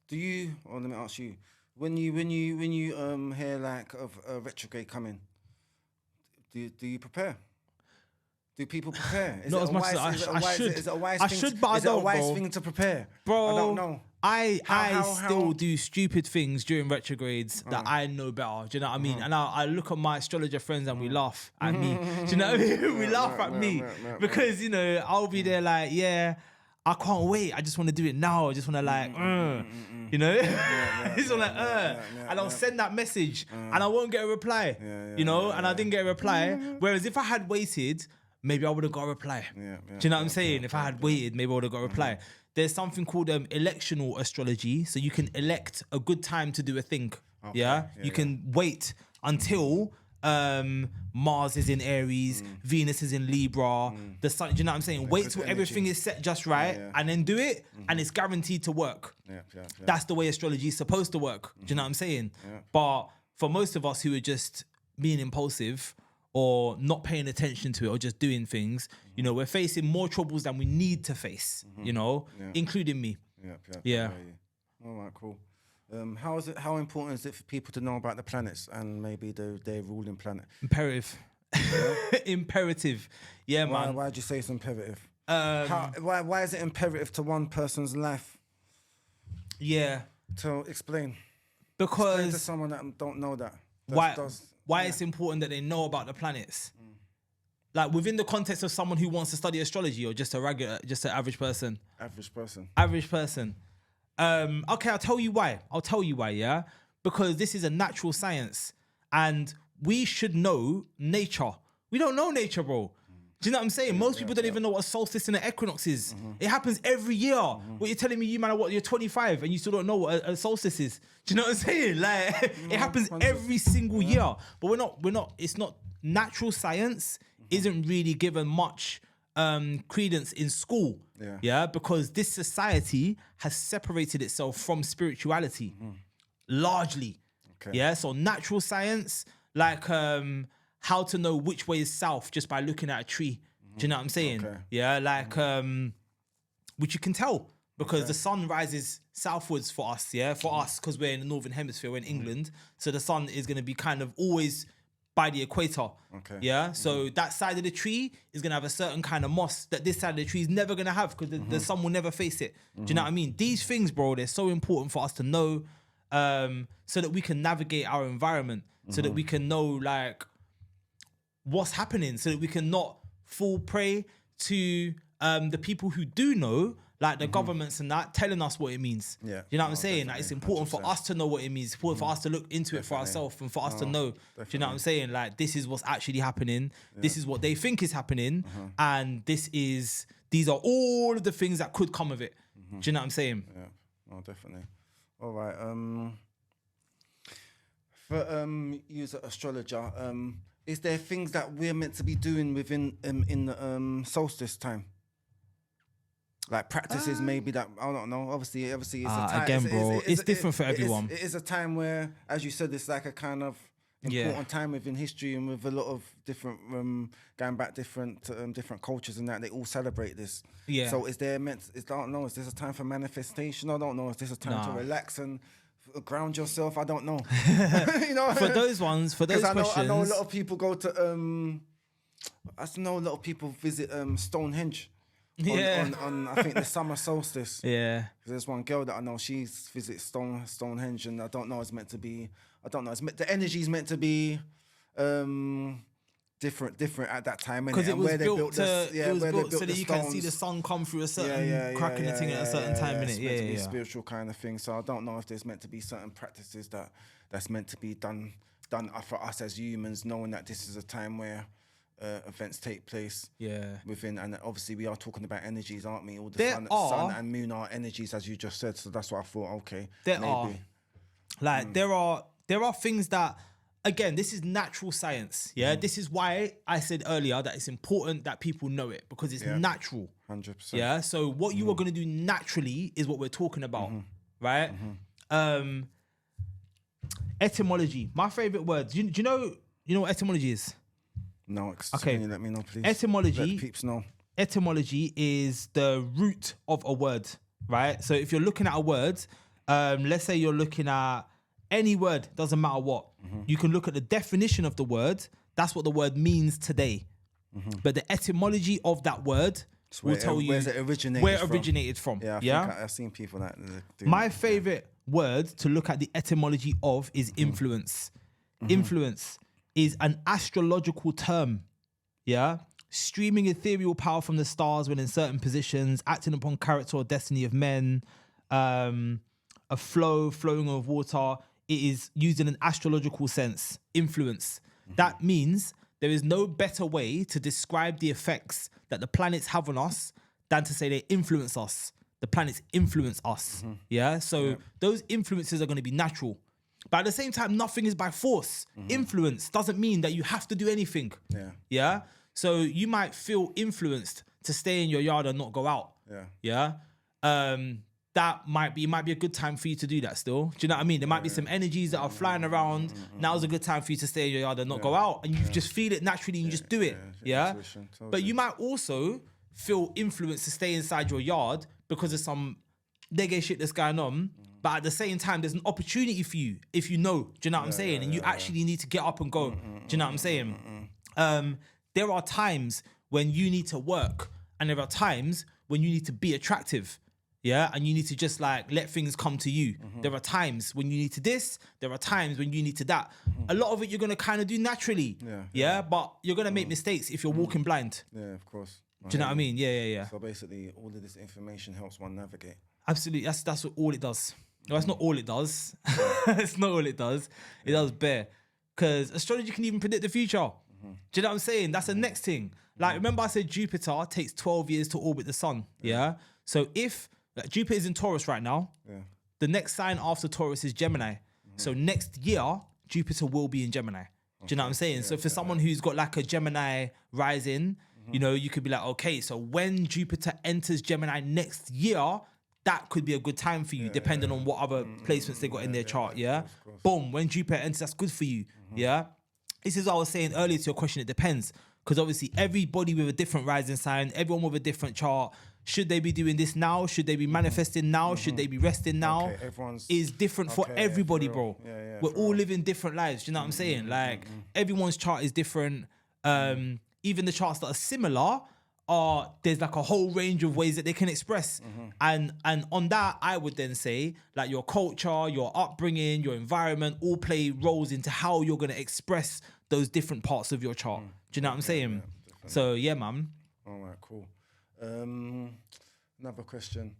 do you? Or let me ask you. When you hear like of a retrograde coming, do you prepare? Do people prepare? Is Not as much as I should. Is it a wise I thing? should, but is it a wise bro. thing to prepare? Bro, I don't know. I still do stupid things during retrogrades that I know better. Do you know what I mean? And I look at my astrologer friends and we laugh at me. Do you know what I mean? We laugh at me because, you know, I'll be there like, I can't wait. I just want to do it now. I just want to like, you know? Just want to, and I'll send that message and I won't get a reply, you know? And I didn't get a reply. Whereas if I had waited, maybe I would have got a reply. Do you know what I'm saying? If I had waited, maybe I would have got a reply. There's something called electional astrology. So you can elect a good time to do a thing. You can wait until Mars is in Aries, Venus is in Libra, the sun, do you know what I'm saying? Wait till everything is set just right and then do it and it's guaranteed to work. That's the way astrology is supposed to work. Do you know what I'm saying? But for most of us who are just being impulsive or not paying attention to it or just doing things, you know, we're facing more troubles than we need to face, you know, including me. All right, cool. How important is it for people to know about the planets and maybe their ruling planet? Imperative. Imperative. Yeah, man. Why do you say it's imperative? Why is it imperative to one person's life? Yeah. To explain. Because explain to someone that don't know that. Why it's important that they know about the planets. Like within the context of someone who wants to study astrology or just an average person. Average person. Okay, I'll tell you why, yeah? Because this is a natural science and we should know nature. We don't know nature, bro. Do you know what I'm saying? Most people don't even know what a solstice and an equinox is. It happens every year. What you're telling me, you're 25 and you still don't know what a solstice is. Do you know what I'm saying? Like, it happens every single year. But it's not, natural science isn't really given much credence in school. Because this society has separated itself from spirituality largely. So natural science, like how to know which way is south just by looking at a tree. Do you know what I'm saying? Which you can tell because the sun rises southwards for us, because we're in the northern hemisphere, we're in England, so the sun is going to be kind of always by the equator. So that side of the tree is going to have a certain kind of moss that this side of the tree is never going to have because the sun will never face it. Do you know what I mean? These things, bro, they're so important for us to know so that we can navigate our environment, so that we can know like what's happening, so that we can not fall prey to the people who do know like the governments and that telling us what it means. Yeah. You know what I'm No, saying? Like, it's definitely, important for 100%. us to know what it means. It's important for us to look into it for ourselves and for us to know. Do you know what I'm saying? Like, this is what's actually happening. This is what they think is happening, and these are all of the things that could come of it. Do you know what I'm saying? Yeah. No, definitely. All right. For you as an astrologer, is there things that we're meant to be doing within in the solstice time? Like practices maybe that, I don't know. Obviously it's a time. Again, bro, it's different for everyone. It is a time where, as you said, it's like a kind of important time within history and with a lot of different going back different cultures and that they all celebrate this. Yeah. So is there I don't know. Is this a time for manifestation? I don't know. Is this a time to relax and ground yourself? I don't know. You know, for those questions, I know a lot of people go to I know a lot of people visit Stonehenge. On I think the summer solstice. Yeah. There's one girl that I know, she visits Stonehenge, and I don't know, it's meant to be, the energy's meant to be different at that time. Because it was built so that you can see the sun come through a certain crack in the thing at a certain time, innit? It's meant to be a spiritual kind of thing. So I don't know if there's meant to be certain practices that's meant to be done for us as humans, knowing that this is a time where events take place within, and obviously we are talking about energies, aren't we? All the sun and moon are energies, as you just said. So that's what I thought. Okay, there are things that, again, this is natural science. This is why I said earlier that it's important that people know it, because it's natural. 100%. Yeah. So what you are going to do naturally is what we're talking about, right? Etymology. My favorite word. Do you know what etymology is? No, can you let me know, please? Etymology. Let the peeps know. Etymology is the root of a word, right? So if you're looking at a word, let's say you're looking at any word, doesn't matter what, you can look at the definition of the word. That's what the word means today. But the etymology of that word will tell you where it originated from. Yeah, I think I've seen people that do My that. favorite word to look at the etymology of is influence. Influence is an astrological term, streaming ethereal power from the stars when in certain positions, acting upon character or destiny of men, flowing of water. It is used in an astrological sense, influence. That means there is no better way to describe the effects that the planets have on us than to say they influence us. The planets influence us, So those influences are going to be natural. But at the same time, nothing is by force. Influence doesn't mean that you have to do anything. Yeah. So you might feel influenced to stay in your yard and not go out. That might be a good time for you to do that still. Do you know what I mean? There might be some energies that are flying around. Now's a good time for you to stay in your yard and not go out. And you just feel it naturally and you just do it. But you might also feel influenced to stay inside your yard because of some nigga shit that's going on. But at the same time, there's an opportunity for you if you know. Do you know what I'm saying? And you actually need to get up and go. Do you know what I'm saying? There are times when you need to work, and there are times when you need to be attractive. And you need to just like let things come to you. There are times when you need to this. There are times when you need to that. A lot of it you're gonna kind of do naturally. But you're gonna make mistakes if you're walking blind. Yeah, of course. Do you know what I mean? Yeah. So basically, all of this information helps one navigate. Absolutely, that's all it does. No, that's not all it does. It's not all it does. It does bare. Because astrology can even predict the future. Do you know what I'm saying? That's the next thing. Like, remember I said Jupiter takes 12 years to orbit the sun. So if Jupiter is in Taurus right now, the next sign after Taurus is Gemini. So next year, Jupiter will be in Gemini. Do you know what I'm saying? So for someone who's got like a Gemini rising, you could be like, okay, so when Jupiter enters Gemini next year, that could be a good time for you, depending on what other placements they got in their chart. Boom, when Jupiter enters, that's good for you. This is what I was saying earlier to your question. It depends, because obviously everybody with a different rising sign, everyone with a different chart, should they be doing this now? Should they be manifesting now? Should they be resting now? Is different for everybody, bro. We're all living different lives. Do you know what I'm saying? Like everyone's chart is different. Even the charts that are similar there's like a whole range of ways that they can express. And on that, I would then say like your culture, your upbringing, your environment all play roles into how you're going to express those different parts of your chart. Do you know what I'm saying? So yeah, man. All right, cool. Another question.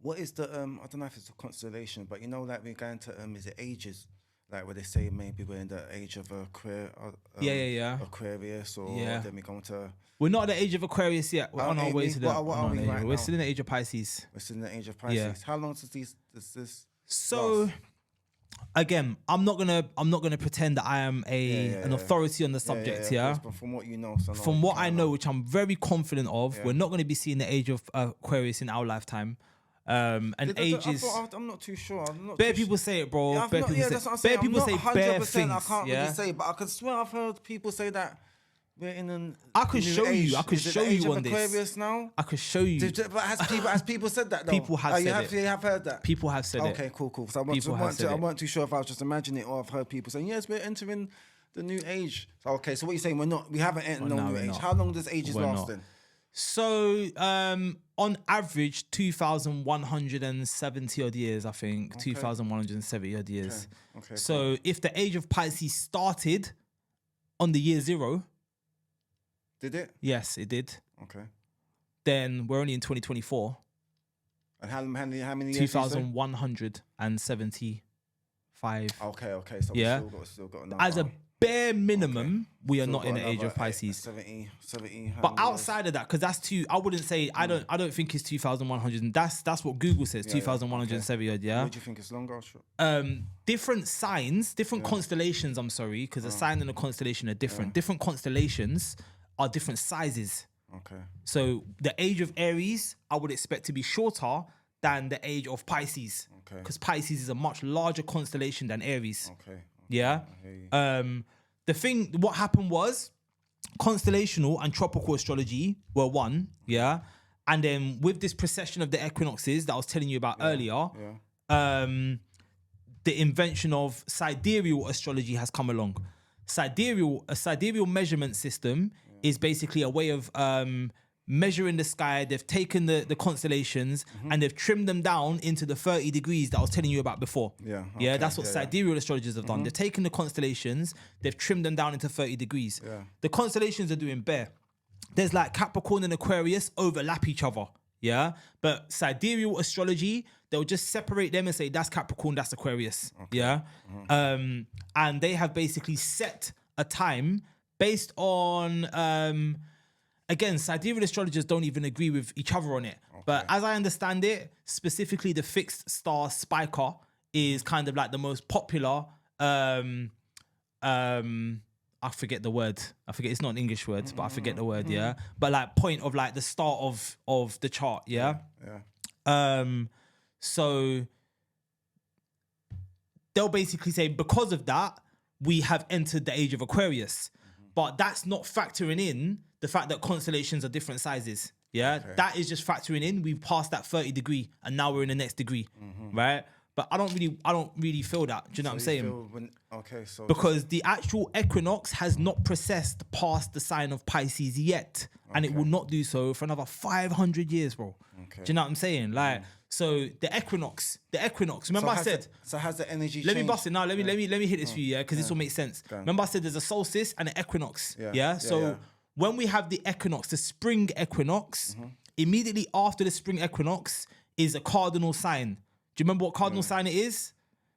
What is the I don't know if it's a constellation, but you know, like we're going to is it ages? Like where they say maybe we're in the age of Aquarius, or then we're going to. We're not at the age of Aquarius yet. We're on our way to the. What are we right now? We're still in the age of Pisces. We're still in the age of Pisces. Yeah. How long does this? So, last? Again, I'm not gonna pretend that I am an authority on the subject. Yeah. But from what you know, from what I know, which I'm very confident of, we're not going to be seeing the age of Aquarius in our lifetime. And ages. I'm not too sure. Bare people say it, bro. Yeah, bare people say bare things. I can't really say, but I can swear I've heard people say that we're in an. I could show age. you. I could show you on Aquarius this. now. I could show you. But has people said that though? People have said it. You have heard that. People have said it. Okay, cool. So I weren't too sure if I was just imagining it or I've heard people saying yes, we're entering the new age. So what you're saying? We haven't entered no new age. Not. How long does ages last then? So, on average, 2,170 odd years, I think. Okay. 2,170 odd years. Okay. So, if the age of Pisces started on the year 0. Did it? Yes, it did. Okay. Then we're only in 2024. And how many years? 2,175. Okay. So yeah. we still got a number. As a bare minimum, we are not in the age of Pisces. 70. But outside of that, because that's I wouldn't say, I don't think it's 2,100. And that's what Google says, 2,170 odd, yeah? What do you think is longer or short? Different signs, different constellations, I'm sorry, because a sign and a constellation are different. Yeah. Different constellations are different sizes. Okay. So the age of Aries, I would expect to be shorter than the age of Pisces. Okay. Because Pisces is a much larger constellation than Aries. Okay. Yeah. What happened was constellational and tropical astrology were one. Yeah. And then with this precession of the equinoxes that I was telling you about earlier, the invention of sidereal astrology has come along. A sidereal measurement system is basically a way of measuring the sky. They've taken the constellations and they've trimmed them down into the 30 degrees that I was telling you about before. That's what sidereal astrologers have done. They've taken the constellations, they've trimmed them down into 30 degrees. The constellations are doing bare. There's like Capricorn and Aquarius overlap each other. Yeah, but sidereal astrology, they'll just separate them and say that's Capricorn, that's Aquarius. Okay. Yeah, and they have basically set a time based on again, sidereal astrologers don't even agree with each other on it. Okay. But as I understand it, specifically the fixed star spiker is kind of like the most popular. I forget the word. It's not an English word, but I forget the word. Yeah, but like point of like the start of the chart. Yeah. So they'll basically say because of that we have entered the age of Aquarius, but that's not factoring in the fact that constellations are different sizes. Yeah, that is just factoring in we've passed that 30 degree and now we're in the next degree, right? But I don't really feel that. Do you know what I'm saying? Because the actual equinox has not precessed past the sign of Pisces yet, and it will not do so for another 500 years, bro. Do you know what I'm saying? Like, so the equinox. Remember I said. So has the energy? Let me bust it now. Let me hit this for you, because this will make sense. Remember I said there's a solstice and an equinox. So when we have the equinox, the spring equinox, immediately after the spring equinox is a cardinal sign. Do you remember what cardinal sign it is?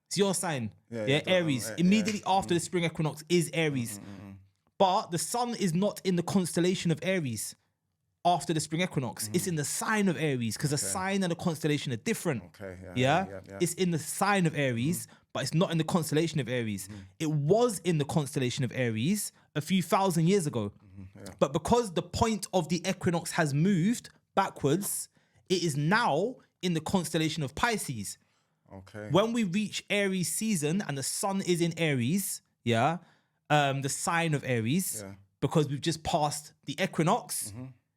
It's your sign. Aries. Immediately after the spring equinox is Aries. But the sun is not in the constellation of Aries after the spring equinox. It's in the sign of Aries, because the sign and the constellation are different. It's in the sign of Aries, but it's not in the constellation of Aries. It was in the constellation of Aries a few thousand years ago. But because the point of the equinox has moved backwards, it is now in the constellation of Pisces. When we reach Aries season and the sun is in Aries, the sign of Aries, because we've just passed the equinox,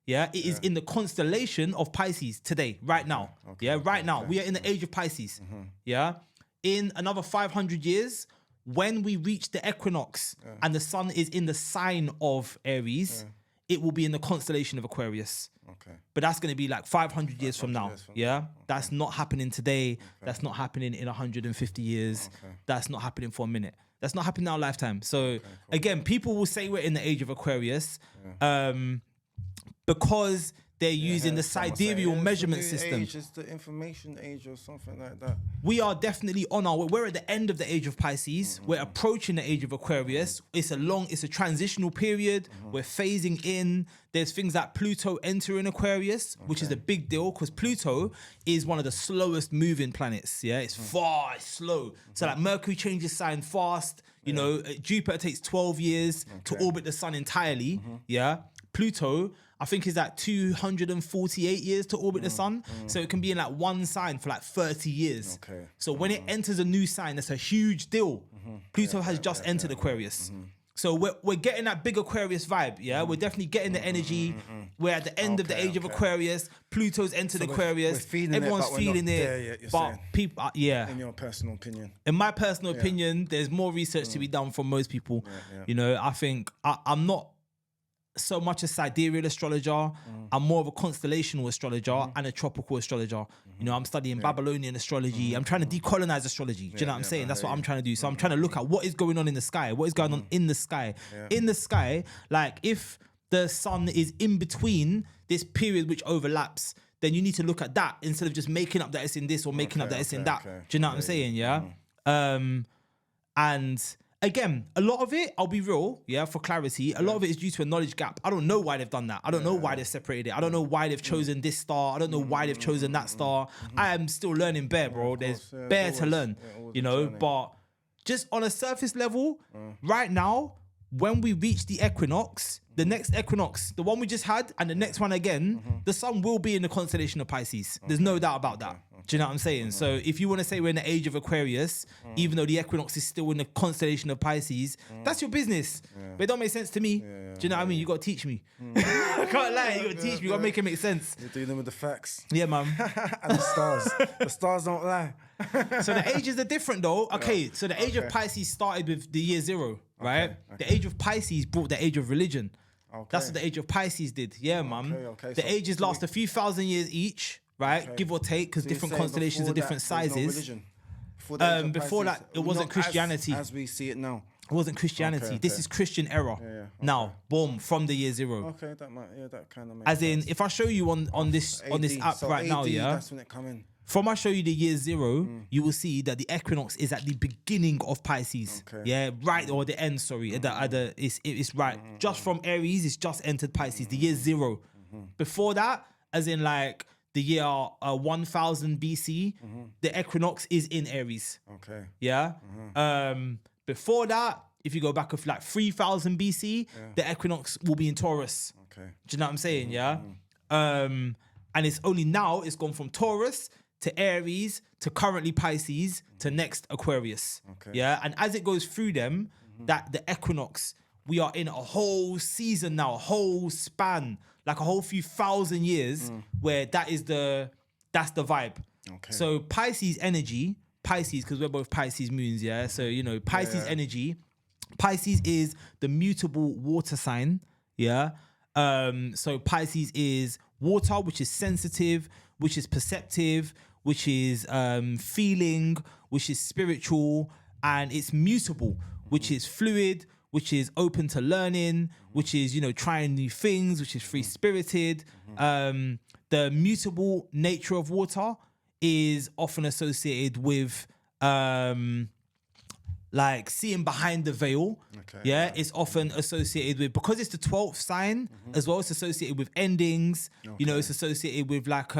it is in the constellation of Pisces today, right now. Right now. We are in the age of Pisces. In another 500 years, when we reach the equinox and the sun is in the sign of Aries, it will be in the constellation of Aquarius. But that's going to be like 500 years from now. That's not happening today. That's not happening in 150 years. That's not happening for a minute. That's not happening in our lifetime. So again, people will say we're in the age of Aquarius. because they're using the Someone sidereal say, measurement it's the new system. Age, it's the information age or something like that. We are definitely on our way. We're at the end of the age of Pisces. We're approaching the age of Aquarius. It's a transitional period. We're phasing in. There's things like Pluto entering Aquarius, which is a big deal because Pluto is one of the slowest moving planets. Yeah, it's it's slow. So like Mercury changes sign fast. You know, Jupiter takes 12 years to orbit the sun entirely. Yeah, Pluto, I think, is like 248 years to orbit the sun. So it can be in like one sign for like 30 years. Okay. So when it enters a new sign, that's a huge deal. Pluto has just entered Aquarius. So we're getting that big Aquarius vibe, yeah? We're definitely getting the energy. We're at the end of the age of Aquarius. Pluto's entered Aquarius. We're feeling Everyone's it, but feeling we're not it. there yet, you're but saying. people, In your personal opinion. in my personal opinion, there's more research to be done from most people. You know, I think I'm not so much a sidereal astrologer. I'm more of a constellational astrologer and a tropical astrologer. You know, I'm studying Babylonian astrology. I'm trying to decolonize astrology. Do you know what I'm saying? That's what I'm trying to do. So I'm trying to look at what is going on in the sky. What is going on in the sky? In the sky, like if the sun is in between this period which overlaps, then you need to look at that instead of just making up that it's in this or making up that it's in that. Do you know what I'm saying? Yeah. And again, a lot of it, I'll be real, for clarity, a lot of it is due to a knowledge gap. I don't know why they've done that. I don't know why they've separated it. I don't know why they've chosen this star. I don't know why they've chosen that star. I am still learning bare, bro. There's bare to learn, you know, but just on a surface level, right now, when we reach the equinox, the next equinox, the one we just had, and the next one again, the sun will be in the constellation of Pisces. There's no doubt about that. Do you know what I'm saying? So if you want to say we're in the age of Aquarius, even though the equinox is still in the constellation of Pisces, that's your business. But it don't make sense to me. Do you know what I mean? You got to teach me. I can't lie. You got to teach me. You got to make it make sense. You're dealing with the facts. Yeah, man. And the stars. The stars don't lie. So the ages are different though. Okay, so the age of Pisces started with the year 0, right? The age of Pisces brought the age of religion. That's what the age of Pisces did. Yeah, man. The So ages last a few thousand years each, right? Give or take, because So you're different saying constellations are before different that, there was no sizes. religion? Before the age of Before Pisces, that, it wasn't not Christianity. As we see it now. It wasn't Christianity. Okay, This is Christian era. Now, boom, from the year 0. Okay, that kind of makes As in, sense. if I show you on this app So right now, AD, yeah. That's when it come in. From I show you the year 0, you will see that the equinox is at the beginning of Pisces. Okay. Yeah, right, or the end, sorry. It's right. Just from Aries, it's just entered Pisces, the year 0. Before that, as in like the year 1000 BC, the equinox is in Aries. Okay. Yeah. Before that, if you go back of like 3000 BC, the equinox will be in Taurus. Okay. Do you know what I'm saying? Yeah. And it's only now it's gone from Taurus to Aries to currently Pisces to next Aquarius. Okay. Yeah. And as it goes through them, that the equinox, we are in a whole season now, a whole span, like a whole few thousand years where that's the vibe. Okay. So Pisces energy, because we're both Pisces moons, yeah. So, you know, Pisces energy, Pisces is the mutable water sign, yeah. So Pisces is water, which is sensitive, which is perceptive, which is feeling, which is spiritual, and it's mutable, which is fluid, which is open to learning, which is, you know, trying new things, which is free-spirited. The mutable nature of water is often associated with like seeing behind the veil. It's often associated with, because it's the 12th sign as well, it's associated with endings. You know, it's associated with like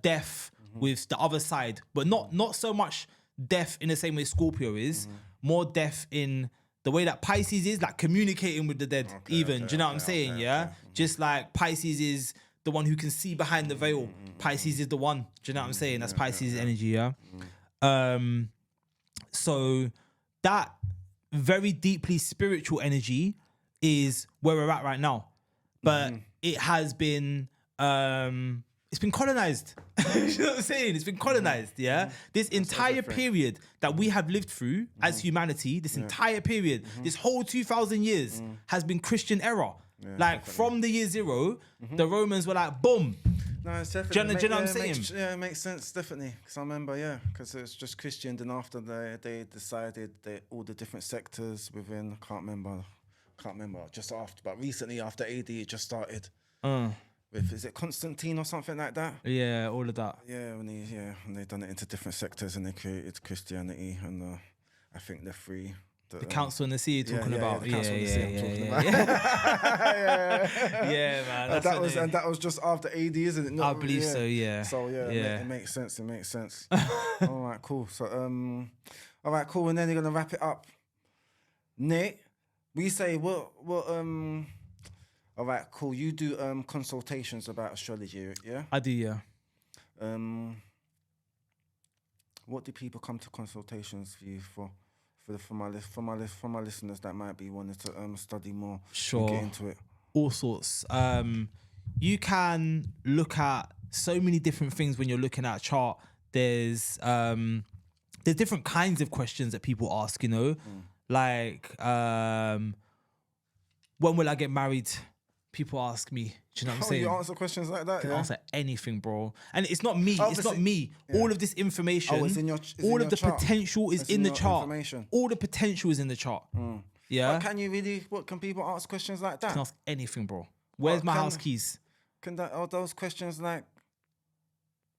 death with the other side, but not so much death in the same way Scorpio is, more death in the way that Pisces is, like communicating with the dead, do you know what I'm saying? Just like Pisces is the one who can see behind the veil. Pisces is the one, do you know what I'm saying? That's Pisces energy, So that very deeply spiritual energy is where we're at right now. But it has been it's been colonized. You know what I'm saying? It's been colonized, This entire period that we have lived through as humanity, this entire period, this whole 2000 years has been Christian era. Like from the year 0, the Romans were like, boom. No, it's definitely. Do you know what I'm saying? It makes sense, definitely. Because I remember, because it was just Christian. Then after they decided that all the different sectors within, I can't remember can't remember, just after, but recently after AD, it just started with, is it Constantine or something like that? Yeah, all of that. Yeah, and they done it into different sectors and they created Christianity and I think they're free. The Council in the Sea you're talking about. The Council in the Sea I'm talking about. Yeah, man. And that was just after AD, isn't it? No, I believe so, yeah. So it makes sense. All right, cool. So all right, cool. And then you're gonna wrap it up. Nate, we say what all right, cool. You do consultations about astrology, yeah? I do, yeah. What do people come to consultations for you for my listeners that might be wanting to study more? Sure. And get into it. All sorts. You can look at so many different things when you're looking at a chart. There's different kinds of questions that people ask, you know, like when will I get married? People ask me. Do you know what I'm saying? You answer questions like that? I can answer anything, bro. And it's not me. Obviously, it's not me. yeah. All of this information, It's in your all of the chart. potential is It's in the your chart. information. All the potential is in the chart. Yeah. But can people ask questions like that? Can ask anything, bro. Where's my house keys? Are those questions like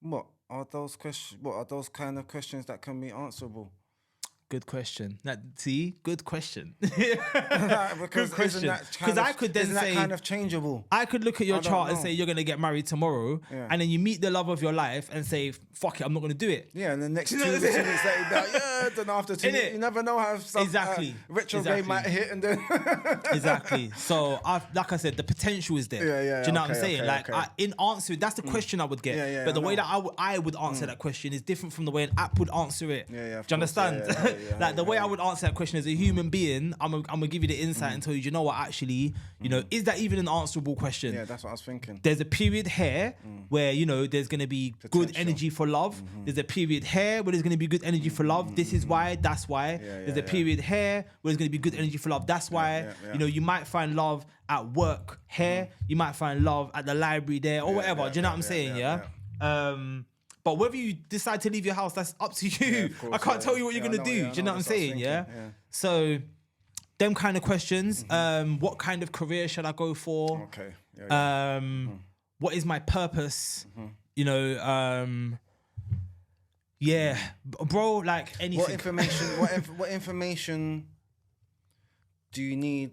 what are those kind of questions that can be answerable? Good question. Good question. Because question. Because I could then isn't say that kind of changeable. I could look at your I don't chart and know. say you're gonna get married tomorrow, and then you meet the love of your life and say, "Fuck it, I'm not gonna do it." Yeah, and the next 2 know weeks what I'm later, then after 2 weeks, you never know how some retrograde might hit, and then Exactly. So, like I said, the potential is there. Yeah, Do you know what I'm okay, saying? okay, Like, okay. in answering, that's the question I would get. Yeah, but the I way know. that I would answer that question is different from the way an app would answer it. Yeah, of Do you course. understand? Yeah, Like the way I would answer that question as a human being, I'm gonna give you the insight and tell you, you know what? Actually, you know, is that even an answerable question? Yeah, that's what I was thinking. There's a period here where, you know, there's going to be good Potential. energy for love. There's a period here where there's going to be good energy for love. This is why, that's why. There's a period here where there's going to be good energy for love. That's why, you know, you might find love at work here. You might find love at the library there or whatever. Do you know what I'm saying? Yeah. But whether you decide to leave your house, that's up to you. of course, I can't tell you what you're I going to know, do. yeah, I Do you know, know what I'm that's what I was saying? Yeah. thinking, yeah. So, them kind of questions. What kind of career should I go for? Okay. What is my purpose? You know, bro, like anything. What information do you need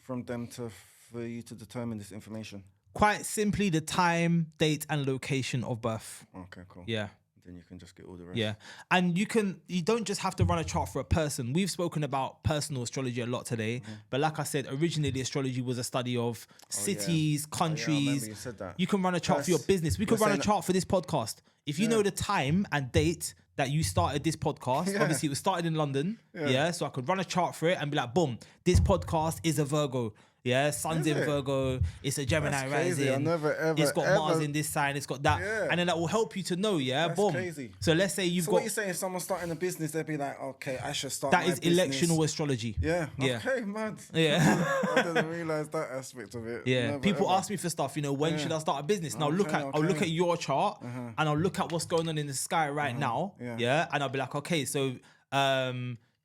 from them for you to determine this information? Quite simply, the time, date, and location of birth. Okay, cool. Yeah. Then you can just get all the rest. Yeah. And you don't just have to run a chart for a person. We've spoken about personal astrology a lot today. But like I said, originally astrology was a study of cities, countries. I remember you said that. You can run a chart for your business. We could run a chart for this podcast. If you know the time and date that you started this podcast, obviously it was started in London. Yeah. So I could run a chart for it and be like, boom, this podcast is a Virgo. Yeah, Sun's in Virgo. It's a Gemini rising. It's got Mars in this sign. It's got that, and then that will help you to know. Yeah, That's boom. crazy. So let's say you've got. What you're saying? Someone starting a business, they'd be like, "Okay, I should start." That my is business. electional astrology. Yeah. Yeah. Okay, man. Yeah. I didn't realize that aspect of it. Yeah. Never, People ever. ask me for stuff. You know, when should I start a business? And I'll look Okay. at your chart, and I'll look at what's going on in the sky right now. Yeah. And I'll be like, okay, so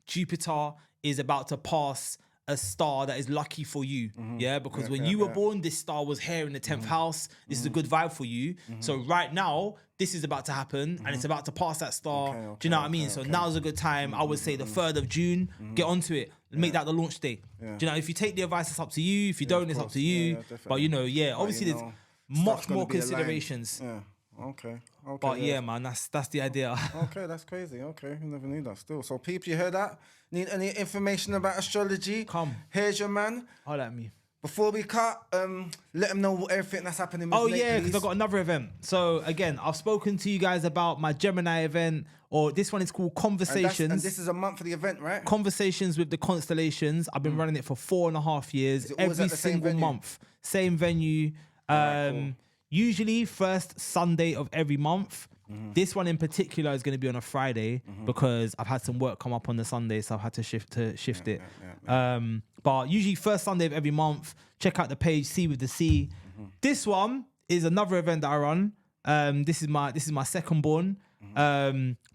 Jupiter is about to pass a star that is lucky for you, because when you were born, this star was here in the 10th house. This is a good vibe for you. So right now, this is about to happen, and it's about to pass that star. Do you know what I mean? So now's a good time. I would say the 3rd of June, get onto it. Make that the launch day. Do you know? If you take the advice, it's up to you. If you don't, it's up to you. But you know, obviously there's much more considerations. Yeah. Okay. But man, that's the idea. Okay, that's crazy. Okay, you never knew that still. So people, you heard that? Need any information about astrology? Come. Here's your man. Holla at me. Before we cut, let them know everything that's happening with Nate, because I've got another event. So again, I've spoken to you guys about my Gemini event, or this one is called Conversations. And this is a month for the event, right? Conversations with the Constellations. I've been running it for 4.5 years. Is it always Every at the same single venue? month. Same venue. Cool. Usually first Sunday of every month. This one in particular is going to be on a Friday because I've had some work come up on the Sunday, so I've had to shift it. But usually first Sunday of every month, check out the page, C with the C. This one is another event that I run. This is my second born.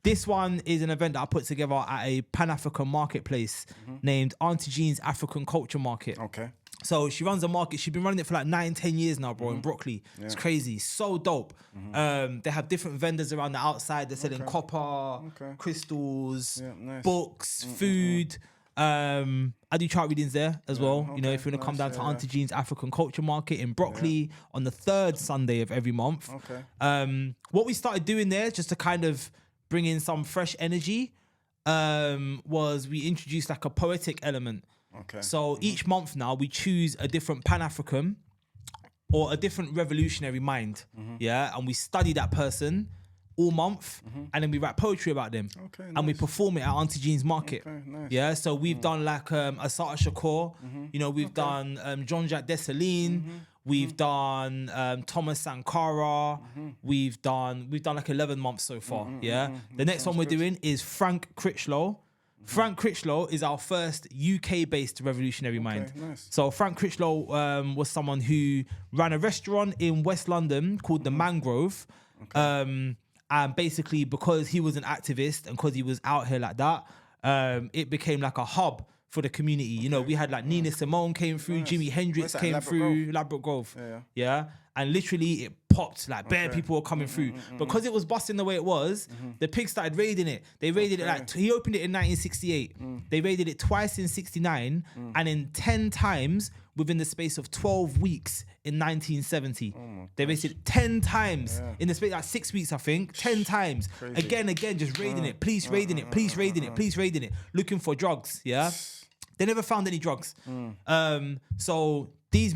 This one is an event that I put together at a Pan-African marketplace named Auntie Jean's African Culture Market. Okay. So she runs a market. She's been running it for like 9-10 years now, bro, in Brockley. Yeah. It's crazy. So dope. They have different vendors around the outside. They're selling copper, crystals, books, food. I do chart readings there as well. You know, if you want to come down to Auntie Jean's African Culture Market in Brockley on the 3rd Sunday of every month. What we started doing there, just to kind of bring in some fresh energy, was we introduced like a poetic element. So each month now we choose a different Pan-African or a different revolutionary mind. And we study that person all month, and then we write poetry about them, and we perform it at Auntie Jean's Market. So we've done like Asata Shakur, you know, we've done Jean-Jacques Dessalines, we've done Thomas Sankara, we've done like 11 months so far. The next one we're doing is Frank Critchlow. Frank Critchlow is our first UK-based revolutionary mind. So Frank Critchlow was someone who ran a restaurant in West London called the Mangrove. And basically, because he was an activist and because he was out here like that, it became like a hub for the community. You know, we had like Nina Simone came through, Jimi Hendrix came through, Ladbroke Grove. And literally it popped, like bare people were coming through. Because it was busting the way it was, the pigs started raiding it. They raided it like, he opened it in 1968. They raided it twice in 69 and in 10 times within the space of 12 weeks in 1970. They raided it 10 times in the space, like 6 weeks, I think, 10 times. Again, just raiding it, police raiding it, police raiding it, police raiding it, looking for drugs, They never found any drugs. So these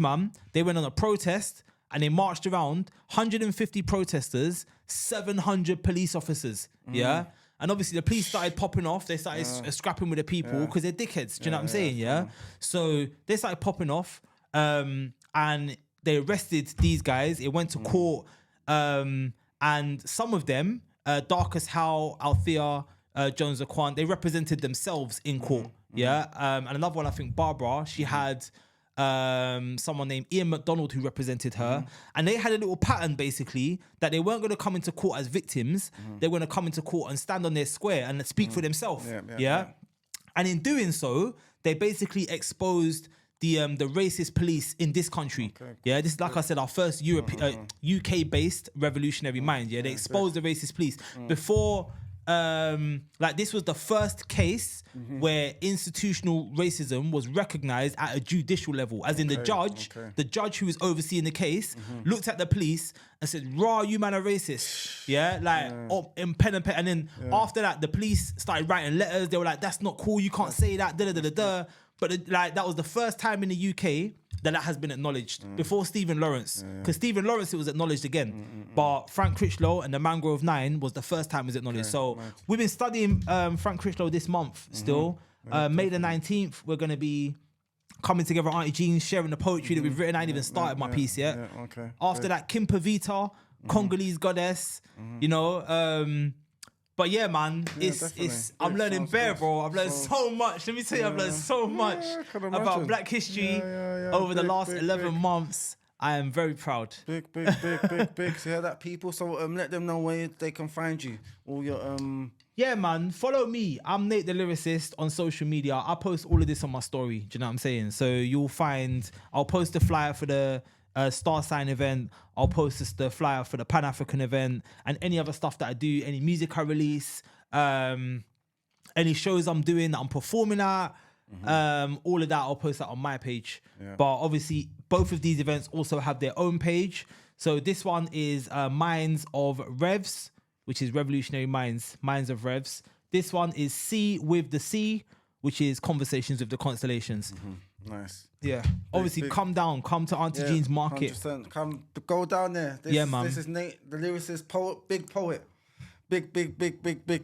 they went on a protest and they marched around 150 protesters, 700 police officers, And obviously the police started popping off. They started scrapping with the people because they're dickheads. Do you know what I'm saying? So they started popping off and they arrested these guys. It went to court and some of them, Darcus Howe, Althea, Jones Aquan, they represented themselves in court. And another one, I think Barbara, she had someone named Ian McDonald who represented her, and they had a little pattern basically that they weren't going to come into court as victims. They were going to come into court and stand on their square and speak for themselves. And in doing so, they basically exposed the racist police in this country. This is, like I said, our first UK-based revolutionary mind. They exposed the racist police before. Like this was the first case where institutional racism was recognized at a judicial level, as in the judge who was overseeing the case looked at the police and said, "Raw, you man are racist." In pen and pen. And then after that, the police started writing letters. They were like, "That's not cool. You can't say that." But that was the first time in the UK that has been acknowledged. Before Stephen Lawrence. Because Stephen Lawrence, it was acknowledged again. But Frank Critchlow and the Mangrove 9 was the first time it was acknowledged. So we've been studying Frank Critchlow this month still. May the 19th, we're going to be coming together at Auntie Jean's, sharing the poetry that we've written. I ain't even started my piece yet. After that, Kimpa Vita, Congolese goddess, you know. But yeah, man, I'm learning bare, bro. I've learned so much. Let me tell you, I've learned so much about Black history over the last 11 months. I am very proud. Big. So hear that, people? So let them know where they can find you. All your Yeah, man. Follow me. I'm Nate the Lyricist on social media. I post all of this on my story. Do you know what I'm saying? So I'll post the flyer for the Star Sign event. I'll post the flyer for the Pan-African event and any other stuff that I do, any music I release, any shows I'm doing that I'm performing at, all of that, I'll post that on my page. But obviously, both of these events also have their own page. So this one is Minds of Revs, which is Revolutionary Minds of Revs. This one is C with the C, which is Conversations with the Constellations. Nice. Yeah. Obviously, come to Auntie Jean's Market. 100%. Come, go down there. Man. This is Nate, the lyricist, poet, big poet. Big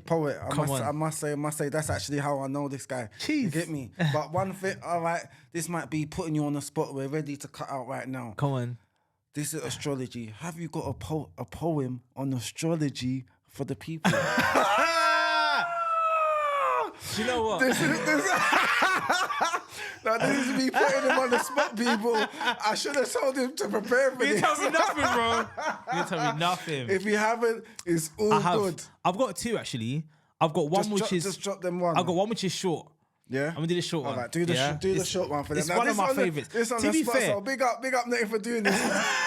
poet. I must say, that's actually how I know this guy. Jeez. You get me? But one thing, all right, this might be putting you on the spot. We're ready to cut out right now. Come on. This is astrology. Have you got a poem on astrology for the people? Do you know what? Now this is me putting him on the spot, people. I should have told him to prepare for You this. tell me nothing, bro. You tell me nothing. If you haven't, it's all good. I've got two actually. I've got one Just drop them one. I've got one which is short. Yeah, I'm gonna do the short one. All right, do the short one for them. It's one of my favorites. To be fair, so big up Nathan for doing this.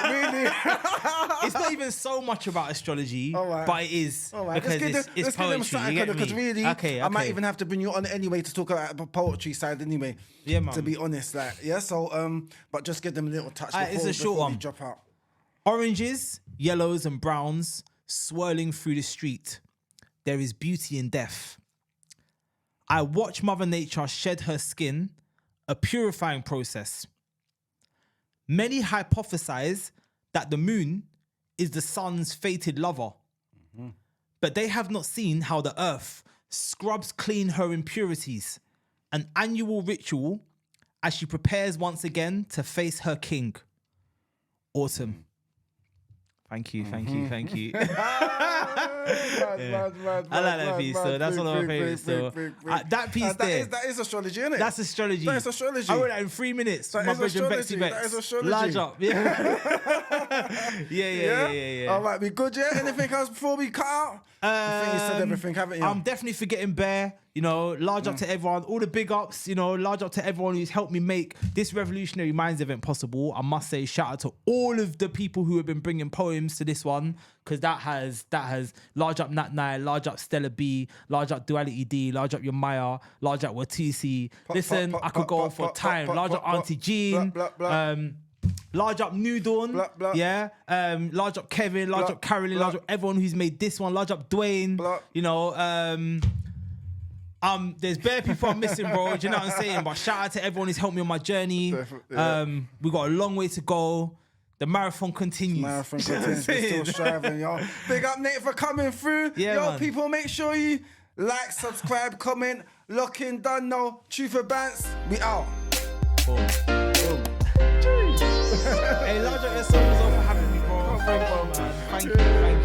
Really, it's not even so much about astrology, but it is because it's poetry. Because really, I might even have to bring you on anyway to talk about the poetry side anyway. Yeah, man. To be honest, like So, but just give them a little touch. It's a short one. Drop out. Oranges, yellows, and browns swirling through the street. There is beauty in death. I watch Mother Nature shed her skin, a purifying process. Many hypothesize that the moon is the sun's fated lover, but they have not seen how the earth scrubs clean her impurities, an annual ritual as she prepares once again to face her king. Autumn. Thank you. Mad, I like that piece, so that's one of my favorites. So that piece there, that is astrology, isn't it? that's astrology. That is astrology. I wrote that in 3 minutes. That My is brethren astrology. Bexy Bex. That is astrology. Large up, yeah. All right, we good, yeah? Anything else before we cut out? I think you said everything, haven't you? I'm definitely forgetting Bear. Large up to everyone, all the big ups, large up to everyone who's helped me make this Revolutionary Minds event possible. I must say, shout out to all of the people who have been bringing poems to this one, because that has large up Nat Nine, large up Stella B, large up Duality D, large up Yamaya, large up Watisi. Listen, I could go on for time. Large up Auntie Jean. Large up New Dawn, yeah. Large up Kevin, large up Carolyn, large up everyone who's made this one. Large up Dwayne, there's bare people I'm missing, bro. Do you know what I'm saying? But shout out to everyone who's helped me on my journey. We got a long way to go. The marathon continues. We're still striving, y'all. Big up Nate for coming through. Yeah, yo, man. people, make sure you like, subscribe, comment, lock in, done now. Truth or Bantz, we out. Boom. Hey, large up yourself as well for having me, bro. Thank you, man. Thank you.